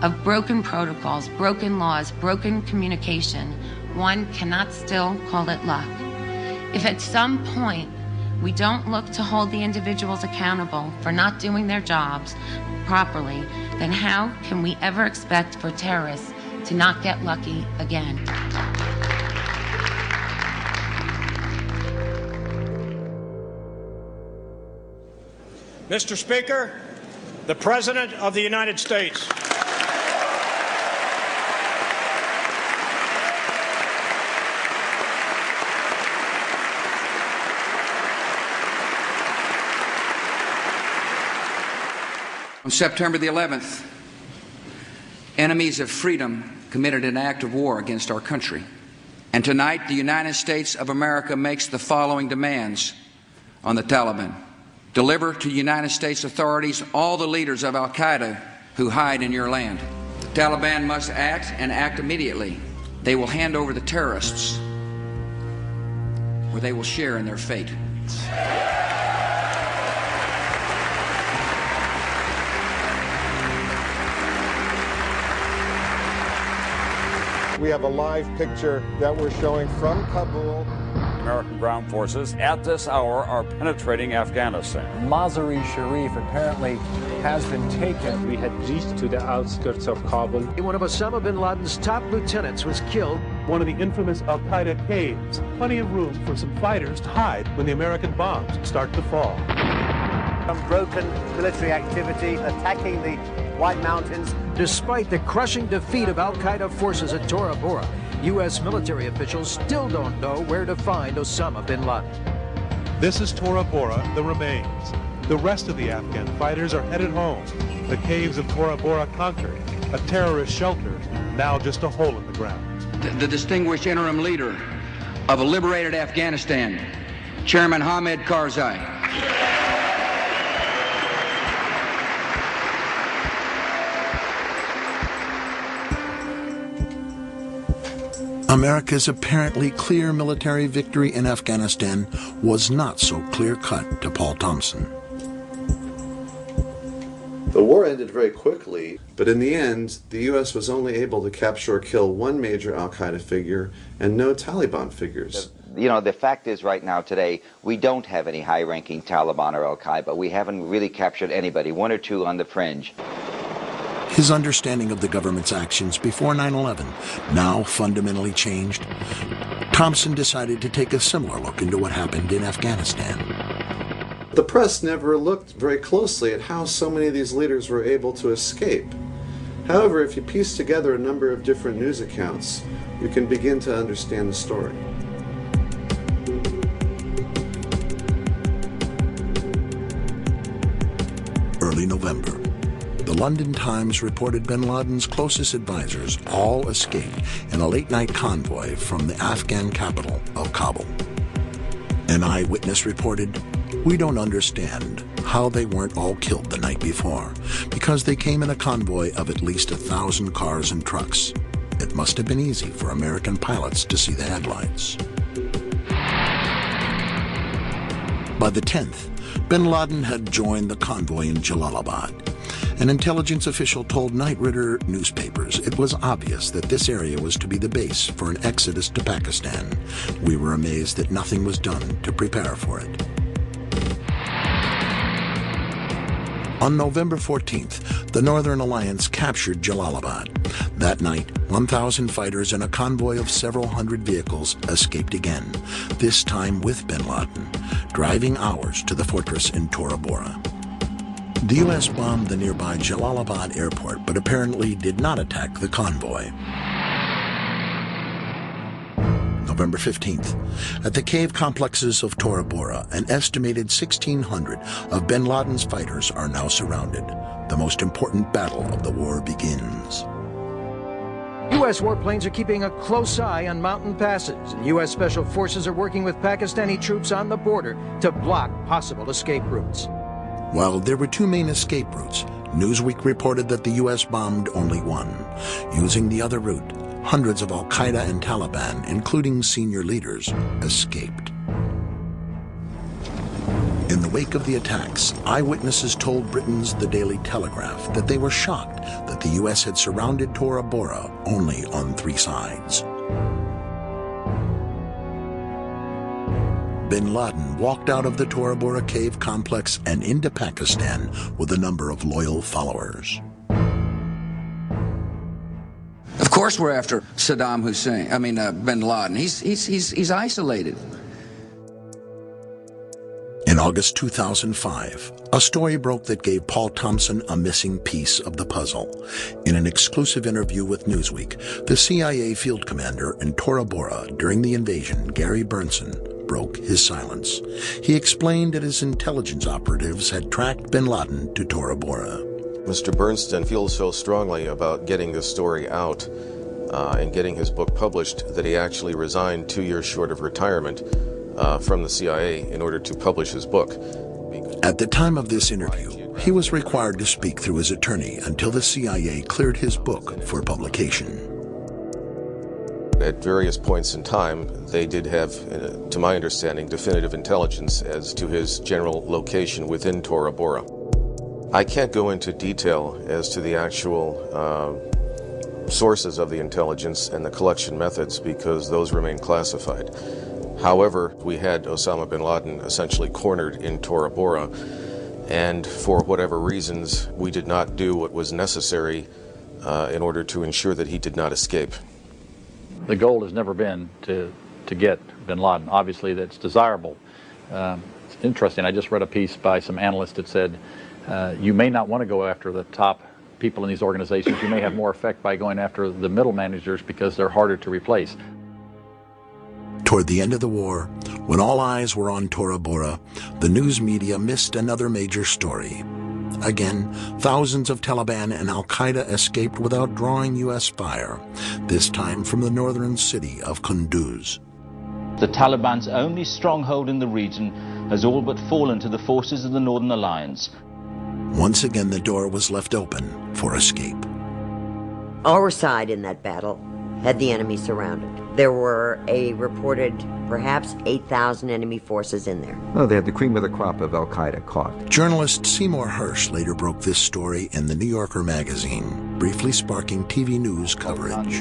of broken protocols, broken laws, broken communication, one cannot still call it luck. If at some point we don't look to hold the individuals accountable for not doing their jobs properly, then how can we ever expect for terrorists to not get lucky again? Mr. Speaker, the President of the United States. On September the 11th, enemies of freedom committed an act of war against our country. And tonight, the United States of America makes the following demands on the Taliban. Deliver to United States authorities all the leaders of al-Qaeda who hide in your land. The Taliban must act and act immediately. They will hand over the terrorists, or they will share in their fate. We have a live picture that we're showing from Kabul. American ground forces at this hour are penetrating Afghanistan. Mazar-e-Sharif apparently has been taken. We had reached to the outskirts of Kabul. One of Osama bin Laden's top lieutenants was killed. One of the infamous al-Qaeda caves. Plenty of room for some fighters to hide when the American bombs start to fall. Unbroken military activity attacking the White Mountains. Despite the crushing defeat of al-Qaeda forces at Tora Bora, U.S. military officials still don't know where to find Osama bin Laden. This is Tora Bora, the remains. The rest of the Afghan fighters are headed home. The caves of Tora Bora conquered, a terrorist shelter, now just a hole in the ground. The distinguished interim leader of a liberated Afghanistan, Chairman Hamid Karzai. America's apparently clear military victory in Afghanistan was not so clear-cut to Paul Thompson. The war ended very quickly, but in the end, the U.S. was only able to capture or kill one major al-Qaeda figure and no Taliban figures. You know, the fact is right now today, we don't have any high-ranking Taliban or al-Qaeda. We haven't really captured anybody, one or two on the fringe. His understanding of the government's actions before 9/11 now fundamentally changed. Thompson decided to take a similar look into what happened in Afghanistan. The press never looked very closely at how so many of these leaders were able to escape. However, if you piece together a number of different news accounts, you can begin to understand the story. Early November, the London Times reported bin Laden's closest advisors all escaped in a late-night convoy from the Afghan capital of Kabul. An eyewitness reported, "We don't understand how they weren't all killed the night before, because they came in a convoy of at least 1,000 cars and trucks. It must have been easy for American pilots to see the headlights." By the 10th, bin Laden had joined the convoy in Jalalabad. An intelligence official told Night Rider newspapers it was obvious that this area was to be the base for an exodus to Pakistan. We were amazed that nothing was done to prepare for it. On November 14th, the Northern Alliance captured Jalalabad. That night, 1,000 fighters and a convoy of several hundred vehicles escaped again, this time with bin Laden, driving hours to the fortress in Tora Bora. The U.S. bombed the nearby Jalalabad airport, but apparently did not attack the convoy. November 15th, at the cave complexes of Tora Bora, an estimated 1,600 of bin Laden's fighters are now surrounded. The most important battle of the war begins. U.S. warplanes are keeping a close eye on mountain passes, and U.S. Special Forces are working with Pakistani troops on the border to block possible escape routes. While there were two main escape routes, Newsweek reported that the U.S. bombed only one. Using the other route, hundreds of al-Qaeda and Taliban, including senior leaders, escaped. In the wake of the attacks, eyewitnesses told Britain's The Daily Telegraph that they were shocked that the U.S. had surrounded Tora Bora only on 3 sides. Bin Laden walked out of the Tora Bora cave complex and into Pakistan with a number of loyal followers. Of course we're after Saddam Hussein, bin Laden. He's isolated. In August 2005, a story broke that gave Paul Thompson a missing piece of the puzzle. In an exclusive interview with Newsweek, the CIA field commander in Tora Bora during the invasion, Gary Burnson, broke his silence. He explained that his intelligence operatives had tracked bin Laden to Tora Bora. Mr. Bernstein feels so strongly about getting this story out and getting his book published that he actually resigned 2 years short of retirement from the CIA in order to publish his book. At the time of this interview, he was required to speak through his attorney until the CIA cleared his book for publication. At various points in time, they did have, to my understanding, definitive intelligence as to his general location within Tora Bora. I can't go into detail as to the actual sources of the intelligence and the collection methods because those remain classified. However, we had Osama bin Laden essentially cornered in Tora Bora, and for whatever reasons, we did not do what was necessary in order to ensure that he did not escape. The goal has never been to get bin Laden. Obviously, that's desirable. It's interesting. I just read a piece by some analysts that said you may not want to go after the top people in these organizations. You may have more effect by going after the middle managers because they're harder to replace. Toward the end of the war, when all eyes were on Tora Bora, the news media missed another major story. Again, thousands of Taliban and al-Qaeda escaped without drawing U.S. fire, this time from the northern city of Kunduz. The Taliban's only stronghold in the region has all but fallen to the forces of the Northern Alliance. Once again, the door was left open for escape. Our side in that battle had the enemy surrounded. There were a reported perhaps 8,000 enemy forces in there. Oh, they had the cream of the crop of al-Qaeda caught. Journalist Seymour Hersh later broke this story in the New Yorker magazine, briefly sparking TV news coverage.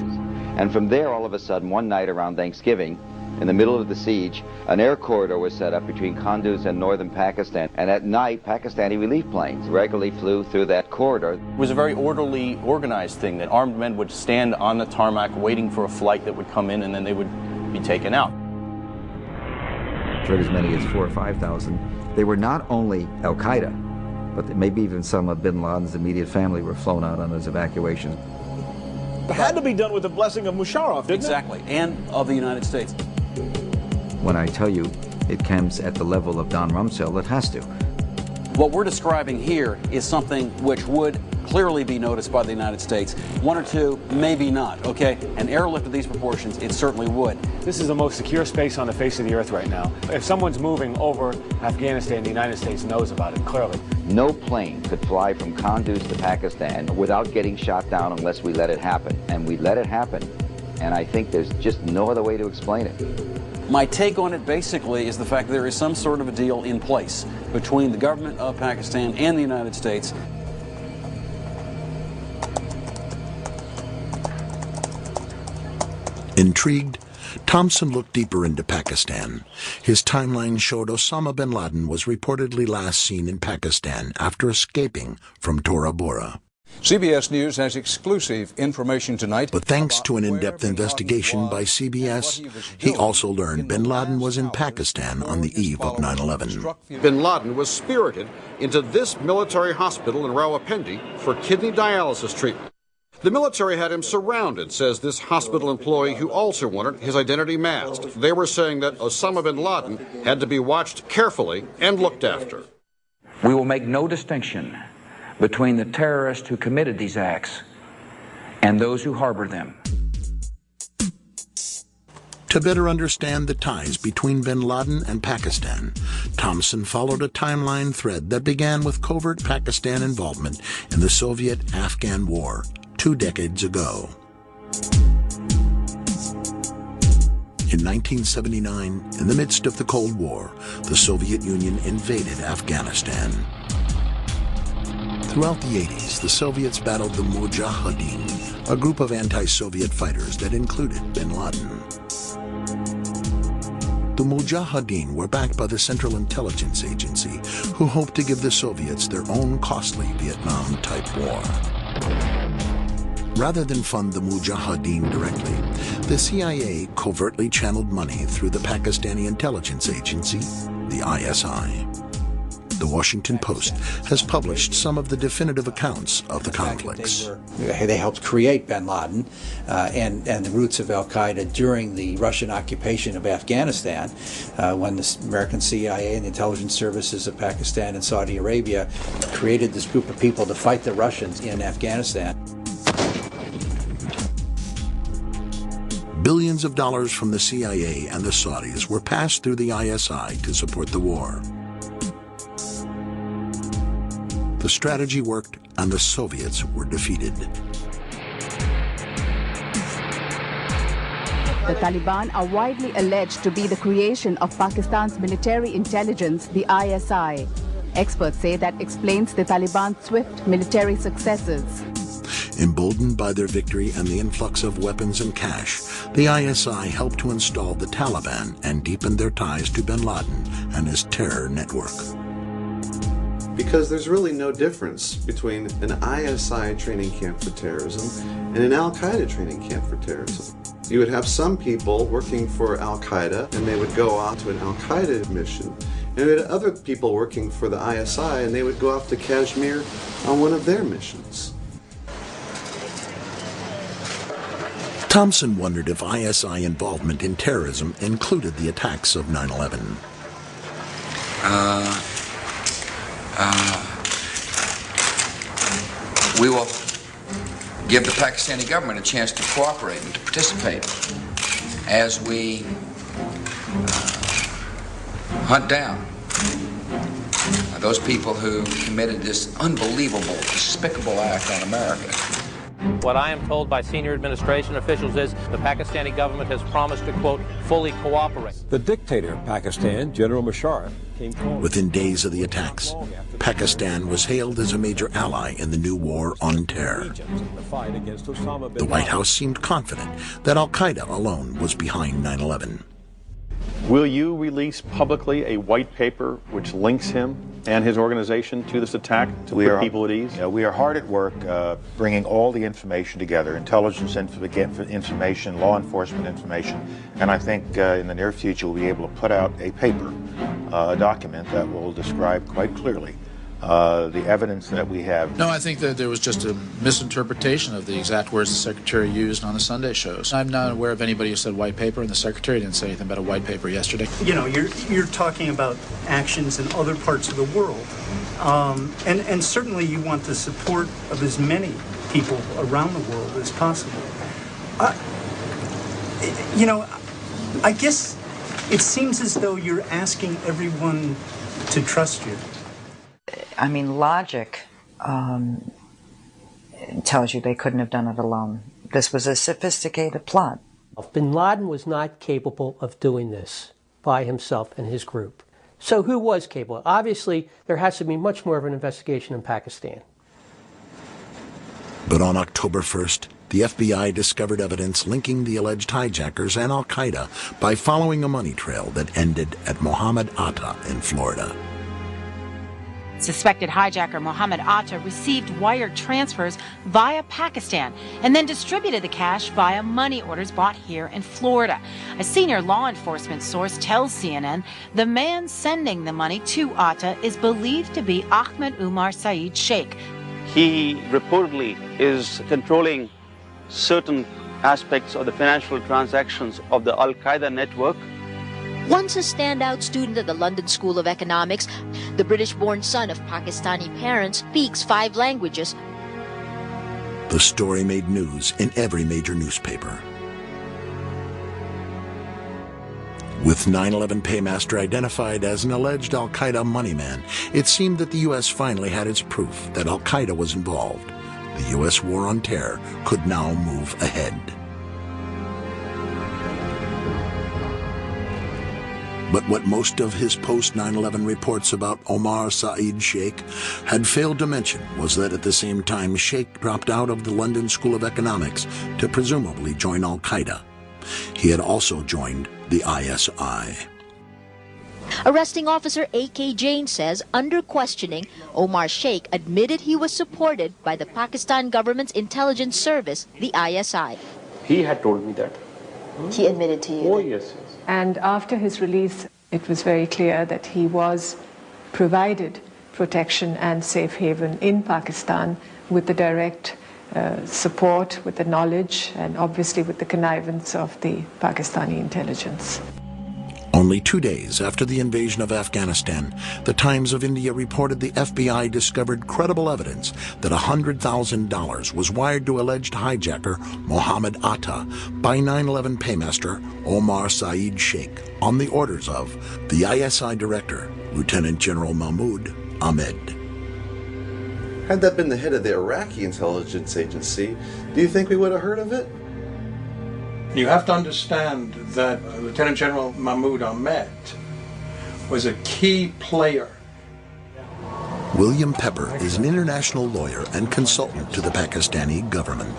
And from there, all of a sudden, one night around Thanksgiving, in the middle of the siege, an air corridor was set up between Kunduz and northern Pakistan. And at night, Pakistani relief planes regularly flew through that corridor. It was a very orderly, organized thing that armed men would stand on the tarmac waiting for a flight that would come in, and then they would be taken out. For as many as 4,000 or 5,000. They were not only al-Qaeda, but maybe even some of bin Laden's immediate family were flown out on those evacuations. It had to be done with the blessing of Musharraf, didn't Exactly, and of the United States. When I tell you it comes at the level of Don Rumsfeld, it has to. What we're describing here is something which would clearly be noticed by the United States. One or two, maybe not, okay? An airlift of these proportions, it certainly would. This is the most secure space on the face of the earth right now. If someone's moving over Afghanistan, the United States knows about it, clearly. No plane could fly from Kunduz to Pakistan without getting shot down unless we let it happen. And we let it happen. And I think there's just no other way to explain it. My take on it basically is the fact that there is some sort of a deal in place between the government of Pakistan and the United States. Intrigued, Thompson looked deeper into Pakistan. His timeline showed Osama bin Laden was reportedly last seen in Pakistan after escaping from Tora Bora. CBS News has exclusive information tonight. But thanks to an in-depth investigation by CBS, he also learned bin Laden was in Pakistan on the eve of 9/11. Bin Laden was spirited into this military hospital in Rawalpindi for kidney dialysis treatment. The military had him surrounded, says this hospital employee who also wanted his identity masked. They were saying that Osama bin Laden had to be watched carefully and looked after. We will make no distinction between the terrorists who committed these acts and those who harbored them. To better understand the ties between bin Laden and Pakistan, Thompson followed a timeline thread that began with covert Pakistan involvement in the Soviet-Afghan War 2 decades ago. In 1979, in the midst of the Cold War, the Soviet Union invaded Afghanistan. Throughout the 80s, the Soviets battled the Mujahideen, a group of anti-Soviet fighters that included bin Laden. The Mujahideen were backed by the Central Intelligence Agency, who hoped to give the Soviets their own costly Vietnam-type war. Rather than fund the Mujahideen directly, the CIA covertly channeled money through the Pakistani intelligence agency, the ISI. The Washington Post has published some of the definitive accounts of the conflicts. They helped create bin Laden and the roots of al-Qaeda during the Russian occupation of Afghanistan, when the American CIA and the intelligence services of Pakistan and Saudi Arabia created this group of people to fight the Russians in Afghanistan. Billions of dollars from the CIA and the Saudis were passed through the ISI to support the war. The strategy worked, and the Soviets were defeated. The Taliban are widely alleged to be the creation of Pakistan's military intelligence, the ISI. Experts say that explains the Taliban's swift military successes. Emboldened by their victory and the influx of weapons and cash, the ISI helped to install the Taliban and deepen their ties to bin Laden and his terror network. Because there's really no difference between an ISI training camp for terrorism and an al-Qaeda training camp for terrorism. You would have some people working for al-Qaeda, and they would go out to an al-Qaeda mission, And we had other people working for the ISI, and they would go off to Kashmir on one of their missions. Thompson wondered if ISI involvement in terrorism included the attacks of 9/11. We will give the Pakistani government a chance to cooperate and to participate as we hunt down those people who committed this unbelievable, despicable act on America. What I am told by senior administration officials is the Pakistani government has promised to, quote, fully cooperate. The dictator of Pakistan, General Musharraf, came forward. Within days of the attacks, Pakistan was hailed as a major ally in the new war on terror. The White House seemed confident that al-Qaeda alone was behind 9/11. Will you release publicly a white paper which links him and his organization to this attack to put people at ease? We are hard at work bringing all the information together, intelligence information, law enforcement information, and I think in the near future we'll be able to put out a paper, a document that will describe quite clearly the evidence that we have. No, I think that there was just a misinterpretation of the exact words the Secretary used on the Sunday shows. I'm not aware of anybody who said white paper, and the Secretary didn't say anything about a white paper yesterday. You know, you're talking about actions in other parts of the world, and certainly you want the support of as many people around the world as possible. You know, I guess it seems as though you're asking everyone to trust you. I mean, logic tells you they couldn't have done it alone. This was a sophisticated plot. Bin Laden was not capable of doing this by himself and his group. So who was capable? Obviously, there has to be much more of an investigation in Pakistan. But on October 1st, the FBI discovered evidence linking the alleged hijackers and al-Qaeda by following a money trail that ended at Mohammed Atta in Florida. Suspected hijacker Mohammed Atta received wire transfers via Pakistan and then distributed the cash via money orders bought here in Florida. A senior law enforcement source tells CNN the man sending the money to Atta is believed to be Ahmed Umar Saeed Sheikh. He reportedly is controlling certain aspects of the financial transactions of the al-Qaeda network. Once a standout student at the London School of Economics, the British-born son of Pakistani parents speaks 5 languages. The story made news in every major newspaper. With 9/11 paymaster identified as an alleged al-Qaeda moneyman, it seemed that the U.S. finally had its proof that al-Qaeda was involved. The U.S. war on terror could now move ahead. But what most of his post-9/11 reports about Omar Saeed Sheikh had failed to mention was that at the same time Sheikh dropped out of the London School of Economics to presumably join al-Qaeda. He had also joined the ISI. Arresting officer A.K. Jain says, under questioning, Omar Sheikh admitted he was supported by the Pakistan government's intelligence service, the ISI. He had told me that. He admitted to you? Oh, yes. And after his release, it was very clear that he was provided protection and safe haven in Pakistan with the direct support, with the knowledge, and obviously with the connivance of the Pakistani intelligence. Only 2 days after the invasion of Afghanistan, the Times of India reported the FBI discovered credible evidence that $100,000 was wired to alleged hijacker Mohammed Atta by 9/11 paymaster Omar Saeed Sheikh on the orders of the ISI director, Lieutenant General Mahmoud Ahmed. Had that been the head of the Iraqi intelligence agency, do you think we would have heard of it? You have to understand that Lieutenant General Mahmoud Ahmed was a key player. William Pepper is an international lawyer and consultant to the Pakistani government.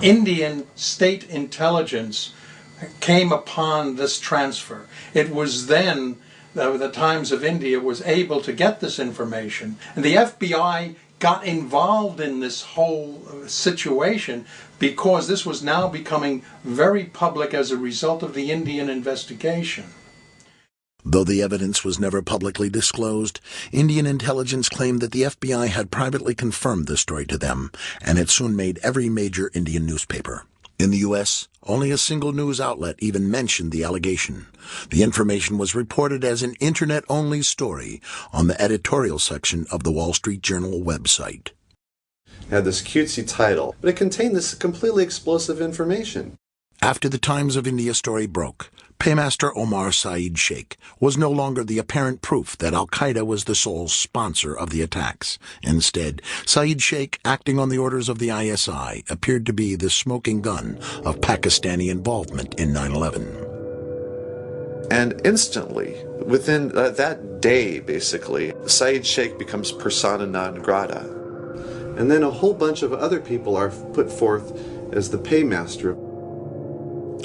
Indian state intelligence came upon this transfer. It was then that the Times of India was able to get this information, and the FBI got involved in this whole situation because this was now becoming very public as a result of the Indian investigation. Though the evidence was never publicly disclosed, Indian intelligence claimed that the FBI had privately confirmed the story to them, and it soon made every major Indian newspaper. In the U.S., only a single news outlet even mentioned the allegation. The information was reported as an Internet-only story on the editorial section of the Wall Street Journal website. It had this cutesy title, but it contained this completely explosive information. After the Times of India story broke, Paymaster Omar Saeed Sheikh was no longer the apparent proof that al-Qaeda was the sole sponsor of the attacks. Instead, Saeed Sheikh, acting on the orders of the ISI, appeared to be the smoking gun of Pakistani involvement in 9/11. And instantly, within that day, basically, Saeed Sheikh becomes persona non grata. And then a whole bunch of other people are put forth as the paymaster.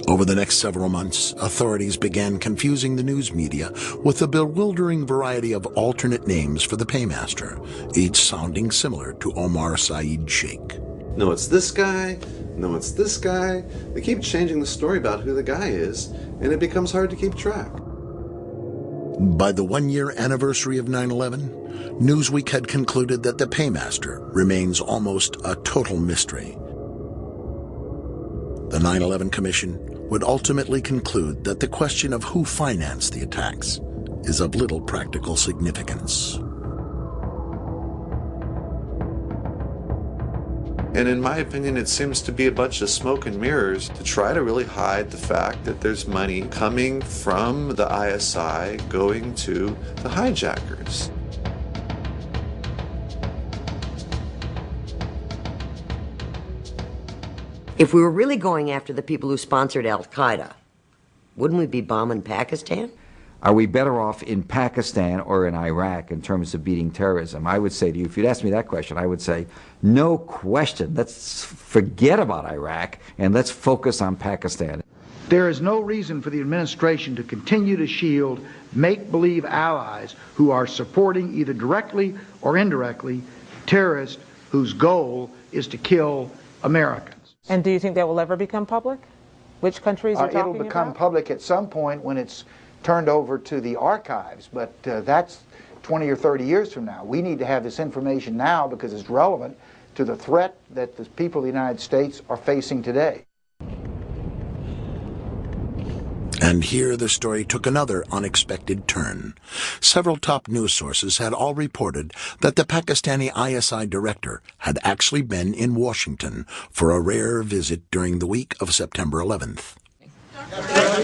Over the next several months, authorities began confusing the news media with a bewildering variety of alternate names for the paymaster, each sounding similar to Omar Saeed Sheikh. No, it's this guy. No, it's this guy. They keep changing the story about who the guy is, and it becomes hard to keep track. By the one-year anniversary of 9/11, Newsweek had concluded that the paymaster remains almost a total mystery. The 9/11 Commission would ultimately conclude that the question of who financed the attacks is of little practical significance. And in my opinion, it seems to be a bunch of smoke and mirrors to try to really hide the fact that there's money coming from the ISI going to the hijackers. If we were really going after the people who sponsored al-Qaeda, wouldn't we be bombing Pakistan? Are we better off in Pakistan or in Iraq in terms of beating terrorism? I would say to you, if you'd asked me that question, I would say, no question. Let's forget about Iraq and let's focus on Pakistan. There is no reason for the administration to continue to shield make-believe allies who are supporting, either directly or indirectly, terrorists whose goal is to kill Americans. And do you think that will ever become public? Which countries are talking about? It'll become public at some point when it's turned over to the archives, but that's 20 or 30 years from now. We need to have this information now because it's relevant to the threat that the people of the United States are facing today. And here the story took another unexpected turn. Several top news sources had all reported that the Pakistani ISI director had actually been in Washington for a rare visit during the week of September 11th.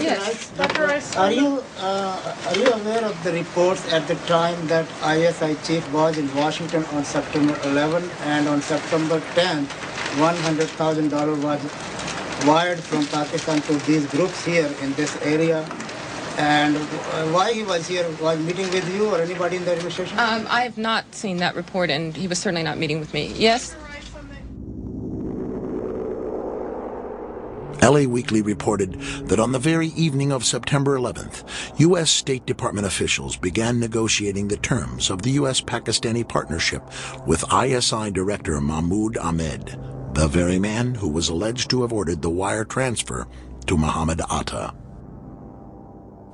Yes. Are you aware of the reports at the time that ISI chief was in Washington on September 11 and on September 10th, $100,000 was wired from Pakistan to these groups here in this area? And why he was here? Was meeting with you or anybody in the administration? I have not seen that report, and he was certainly not meeting with me. Yes? LA Weekly reported that on the very evening of September 11th, U.S. State Department officials began negotiating the terms of the U.S.-Pakistani partnership with ISI Director Mahmoud Ahmed, the very man who was alleged to have ordered the wire transfer to Muhammad Atta.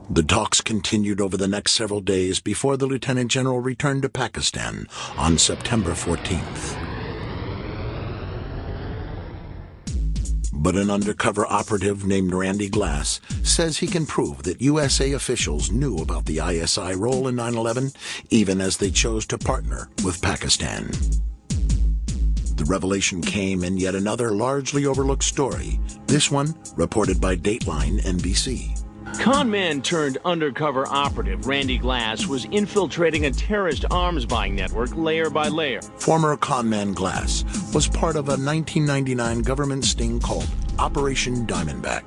The talks continued over the next several days before the Lieutenant General returned to Pakistan on September 14th. But an undercover operative named Randy Glass says he can prove that USA officials knew about the ISI role in 9/11, even as they chose to partner with Pakistan. The revelation came in yet another largely overlooked story, this one reported by Dateline NBC. Con-man turned undercover operative Randy Glass was infiltrating a terrorist arms buying network layer by layer. Former con-man Glass was part of a 1999 government sting called Operation Diamondback,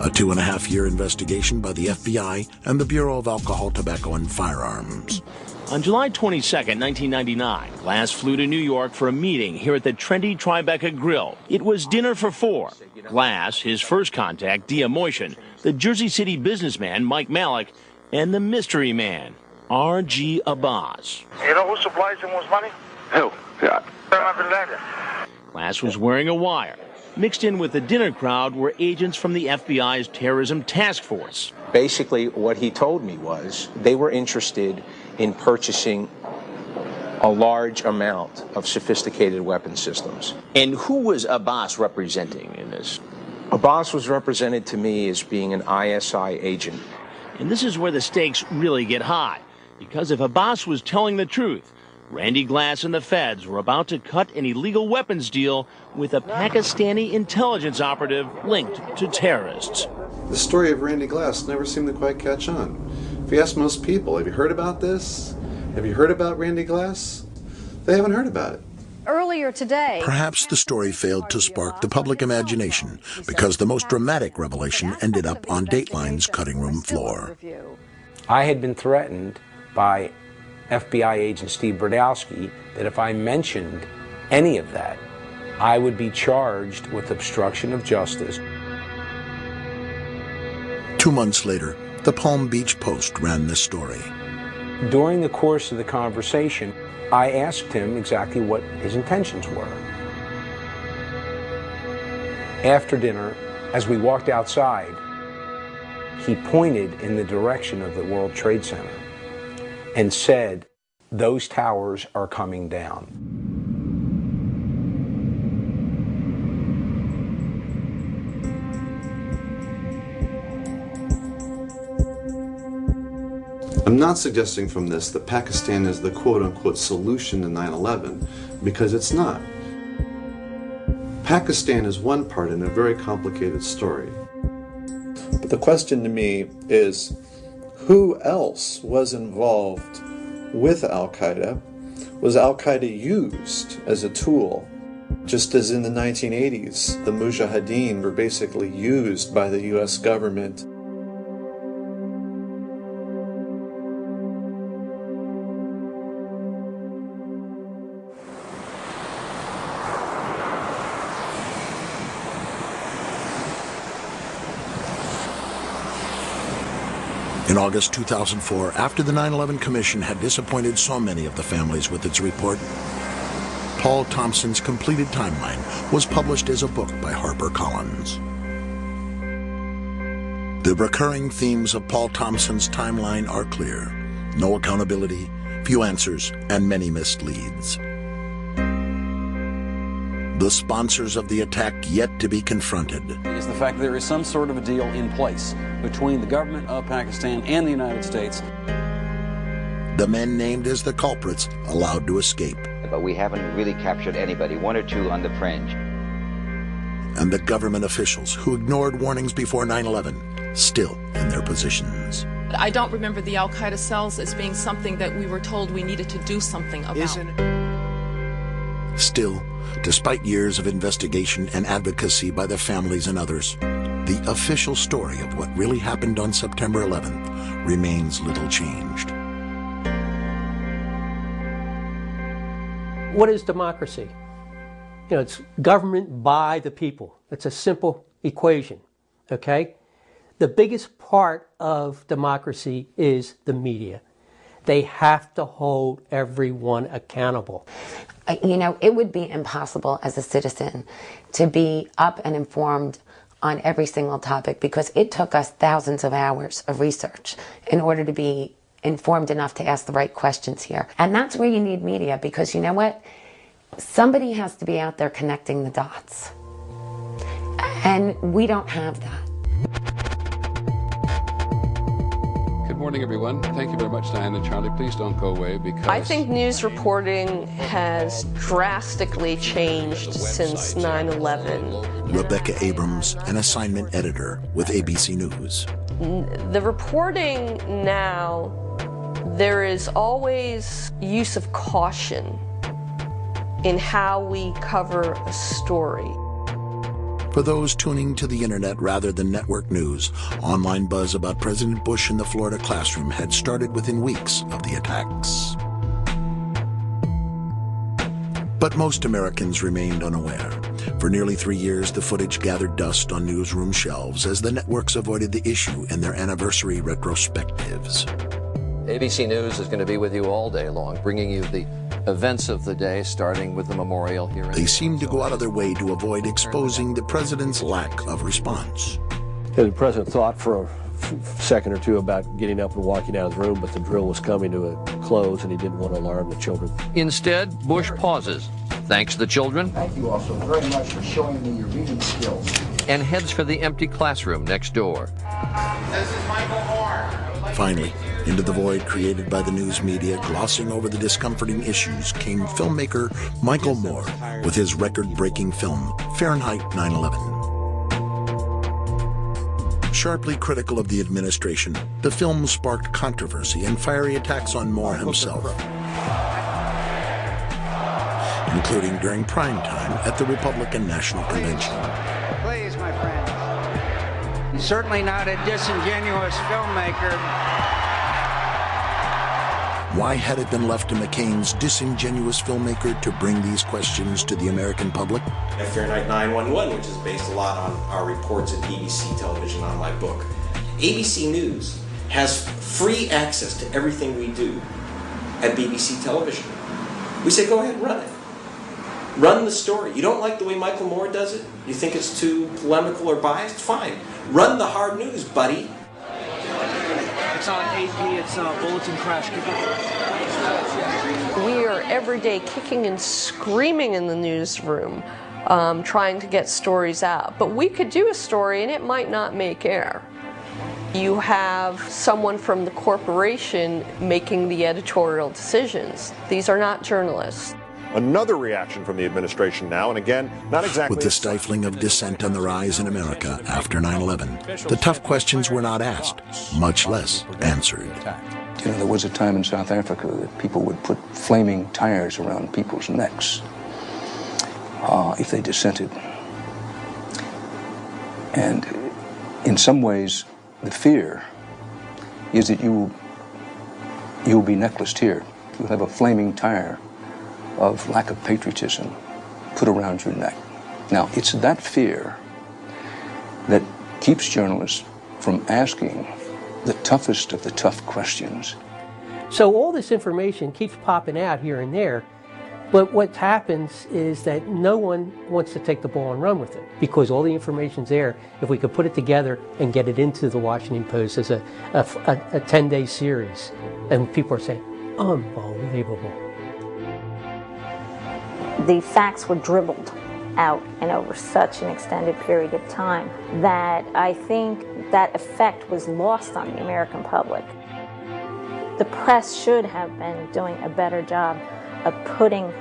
a 2.5-year investigation by the FBI and the Bureau of Alcohol, Tobacco, and Firearms. On July 22, 1999, Glass flew to New York for a meeting here at the trendy Tribeca Grill. It was dinner for 4. Glass, his first contact, Dia Moishan, the Jersey City businessman Mike Malik, and the mystery man, R.G. Abbas. You know who supplies him with money? Who? Yeah. Glass was wearing a wire. Mixed in with the dinner crowd were agents from the FBI's terrorism task force. Basically, what he told me was they were interested in purchasing a large amount of sophisticated weapon systems. And who was Abbas representing in this? Abbas was represented to me as being an ISI agent. And this is where the stakes really get high. Because if Abbas was telling the truth, Randy Glass and the feds were about to cut an illegal weapons deal with a Pakistani intelligence operative linked to terrorists. The story of Randy Glass never seemed to quite catch on. If you ask most people, have you heard about this? Have you heard about Randy Glass? They haven't heard about it. Earlier today, perhaps the story failed to spark the public imagination because the most dramatic revelation ended up on Dateline's cutting room floor. I had been threatened by FBI agent Steve Brodowski that if I mentioned any of that, I would be charged with obstruction of justice. 2 months later, the Palm Beach Post ran this story. During the course of the conversation, I asked him exactly what his intentions were. After dinner, as we walked outside, he pointed in the direction of the World Trade Center and said, "Those towers are coming down." I'm not suggesting from this that Pakistan is the quote-unquote solution to 9/11, because it's not. Pakistan is one part in a very complicated story. But the question to me is, who else was involved with Al-Qaeda? Was Al-Qaeda used as a tool? Just as in the 1980s, the Mujahideen were basically used by the U.S. government. In August 2004, after the 9/11 Commission had disappointed so many of the families with its report, Paul Thompson's completed timeline was published as a book by HarperCollins. The recurring themes of Paul Thompson's timeline are clear: no accountability, few answers, and many missed leads. The sponsors of the attack yet to be confronted. Is the fact that there is some sort of a deal in place between the government of Pakistan and the United States. The men named as the culprits allowed to escape. But we haven't really captured anybody, one or two on the fringe. And the government officials who ignored warnings before 9/11, still in their positions. I don't remember the Al-Qaeda cells as being something that we were told we needed to do something about. Still, despite years of investigation and advocacy by the families and others, the official story of what really happened on September 11th remains little changed. What is democracy? You know, it's government by the people. It's a simple equation, okay? The biggest part of democracy is the media. They have to hold everyone accountable. You know, it would be impossible as a citizen to be up and informed on every single topic because it took us thousands of hours of research in order to be informed enough to ask the right questions here. And that's where you need media, because you know what? Somebody has to be out there connecting the dots. And we don't have that. Good morning, everyone. Thank you very much, Diane and Charlie. Please don't go away, because I think news reporting has drastically changed since 9/11. Rebecca Abrams, an assignment editor with ABC News. The reporting now, there is always use of caution in how we cover a story. For those tuning to the internet rather than network news, online buzz about President Bush in the Florida classroom had started within weeks of the attacks. But most Americans remained unaware. For nearly 3 years, the footage gathered dust on newsroom shelves as the networks avoided the issue in their anniversary retrospectives. ABC News is going to be with you all day long, bringing you the events of the day, starting with the memorial here. They seemed to go out of their way to avoid exposing the president's lack of response. The president thought for a second or two about getting up and walking out of the room, but the drill was coming to a close and he didn't want to alarm the children. Instead, Bush pauses, thanks the children. Thank you all so very much for showing me your reading skills. And heads for the empty classroom next door. This is Michael Moore. Finally, into the void created by the news media glossing over the discomforting issues came filmmaker Michael Moore with his record-breaking film, Fahrenheit 9/11. Sharply critical of the administration, the film sparked controversy and fiery attacks on Moore himself, including during prime time at the Republican National Convention. Please, my friends. He's certainly not a disingenuous filmmaker. Why had it been left to McCain's disingenuous filmmaker to bring these questions to the American public? Fahrenheit 9/11, which is based a lot on our reports at BBC television on my book. ABC News has free access to everything we do at BBC television. We say, go ahead, run it. Run the story. You don't like the way Michael Moore does it? You think it's too polemical or biased? Fine. Run the hard news, buddy. It's on AP, it's Bulletin Crash. We are every day kicking and screaming in the newsroom, trying to get stories out. But we could do a story and it might not make air. You have someone from the corporation making the editorial decisions. These are not journalists. Another reaction from the administration now, and again, not exactly... With the stifling of dissent on the rise in America after 9/11, the tough questions were not asked, much less answered. You know, there was a time in South Africa that people would put flaming tires around people's necks if they dissented. And in some ways, the fear is that you'll be necklaced here. You'll have a flaming tire of lack of patriotism put around your neck. Now, it's that fear that keeps journalists from asking the toughest of the tough questions. So all this information keeps popping out here and there, but what happens is that no one wants to take the ball and run with it because all the information's there. If we could put it together and get it into the Washington Post as a 10-day series, and people are saying, unbelievable. The facts were dribbled out and over such an extended period of time that I think that effect was lost on the American public. The press should have been doing a better job of putting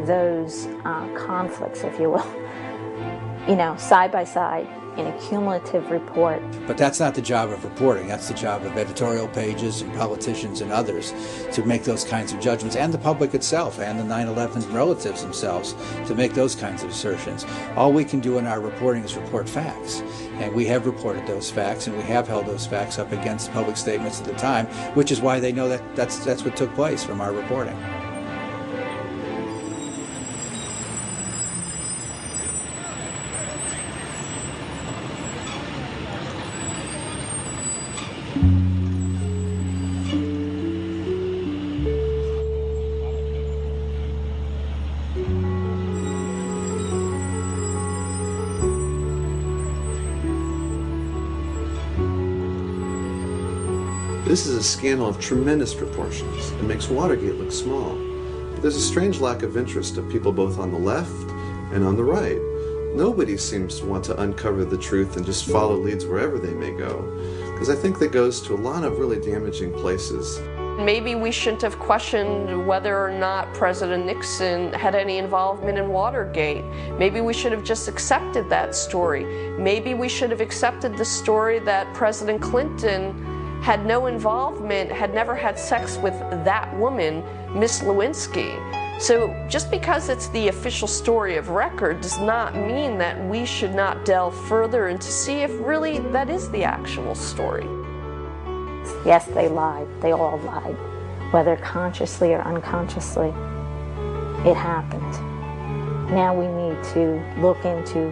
those conflicts, if you will, side by side in a cumulative report. But that's not the job of reporting. That's the job of editorial pages and politicians and others to make those kinds of judgments, and the public itself and the 9/11 relatives themselves to make those kinds of assertions. All we can do in our reporting is report facts. And we have reported those facts, and we have held those facts up against public statements at the time, which is why they know that that's what took place from our reporting. This is a scandal of tremendous proportions. It makes Watergate look small. But there's a strange lack of interest of people both on the left and on the right. Nobody seems to want to uncover the truth and just follow leads wherever they may go, because I think that goes to a lot of really damaging places. Maybe we shouldn't have questioned whether or not President Nixon had any involvement in Watergate. Maybe we should have just accepted that story. Maybe we should have accepted the story that President Clinton had no involvement, had never had sex with that woman, Miss Lewinsky. So just because it's the official story of record does not mean that we should not delve further and to see if really that is the actual story. Yes, they lied. They all lied. Whether consciously or unconsciously, it happened. Now we need to look into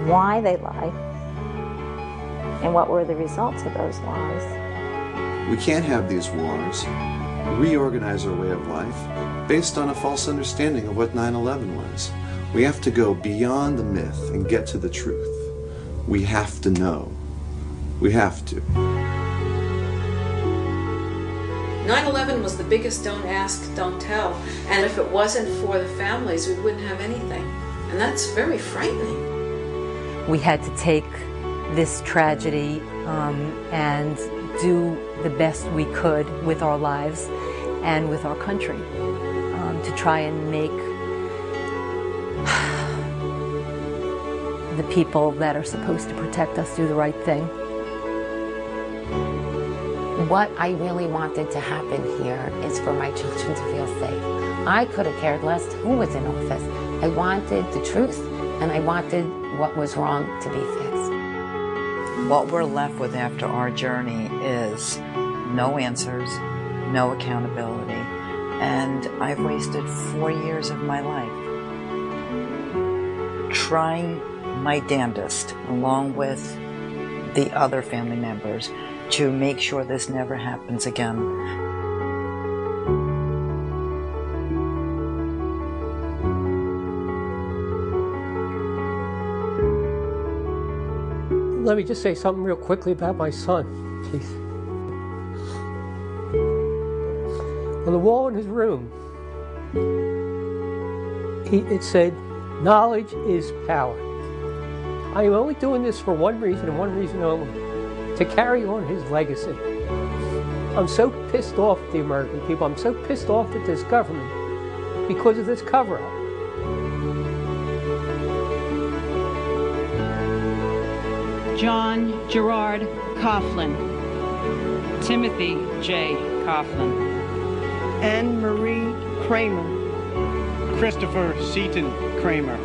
why they lied and what were the results of those lies. We can't have these wars, reorganize our way of life, based on a false understanding of what 9/11 was. We have to go beyond the myth and get to the truth. We have to know. We have to. 9/11 was the biggest don't ask, don't tell. And if it wasn't for the families, we wouldn't have anything. And that's very frightening. We had to take this tragedy and do the best we could with our lives and with our country to try and make the people that are supposed to protect us do the right thing. What I really wanted to happen here is for my children to feel safe. I could have cared less who was in office. I wanted the truth, and I wanted what was wrong to be fixed. What we're left with after our journey is no answers, no accountability, and I've wasted 4 years of my life trying my damnedest, along with the other family members, to make sure this never happens again. Let me just say something real quickly about my son, please. On the wall in his room, it said, "Knowledge is power." I am only doing this for one reason and one reason only, to carry on his legacy. I'm so pissed off at the American people. I'm so pissed off at this government because of this cover-up. John Gerard Coughlin. Timothy J. Coughlin. Anne Marie Kramer. Christopher Seaton Kramer.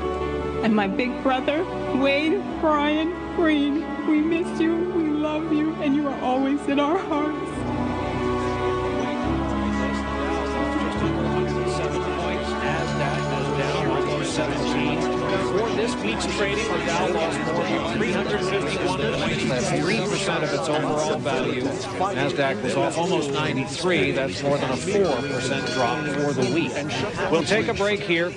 And my big brother, Wade Brian Green. We miss you, we love you, and you are always in our hearts. For this week's trading, the Dow lost more than 351 points. That's 3% of its overall value. NASDAQ was off almost 93. That's more than a 4% drop for the week. We'll take a break here.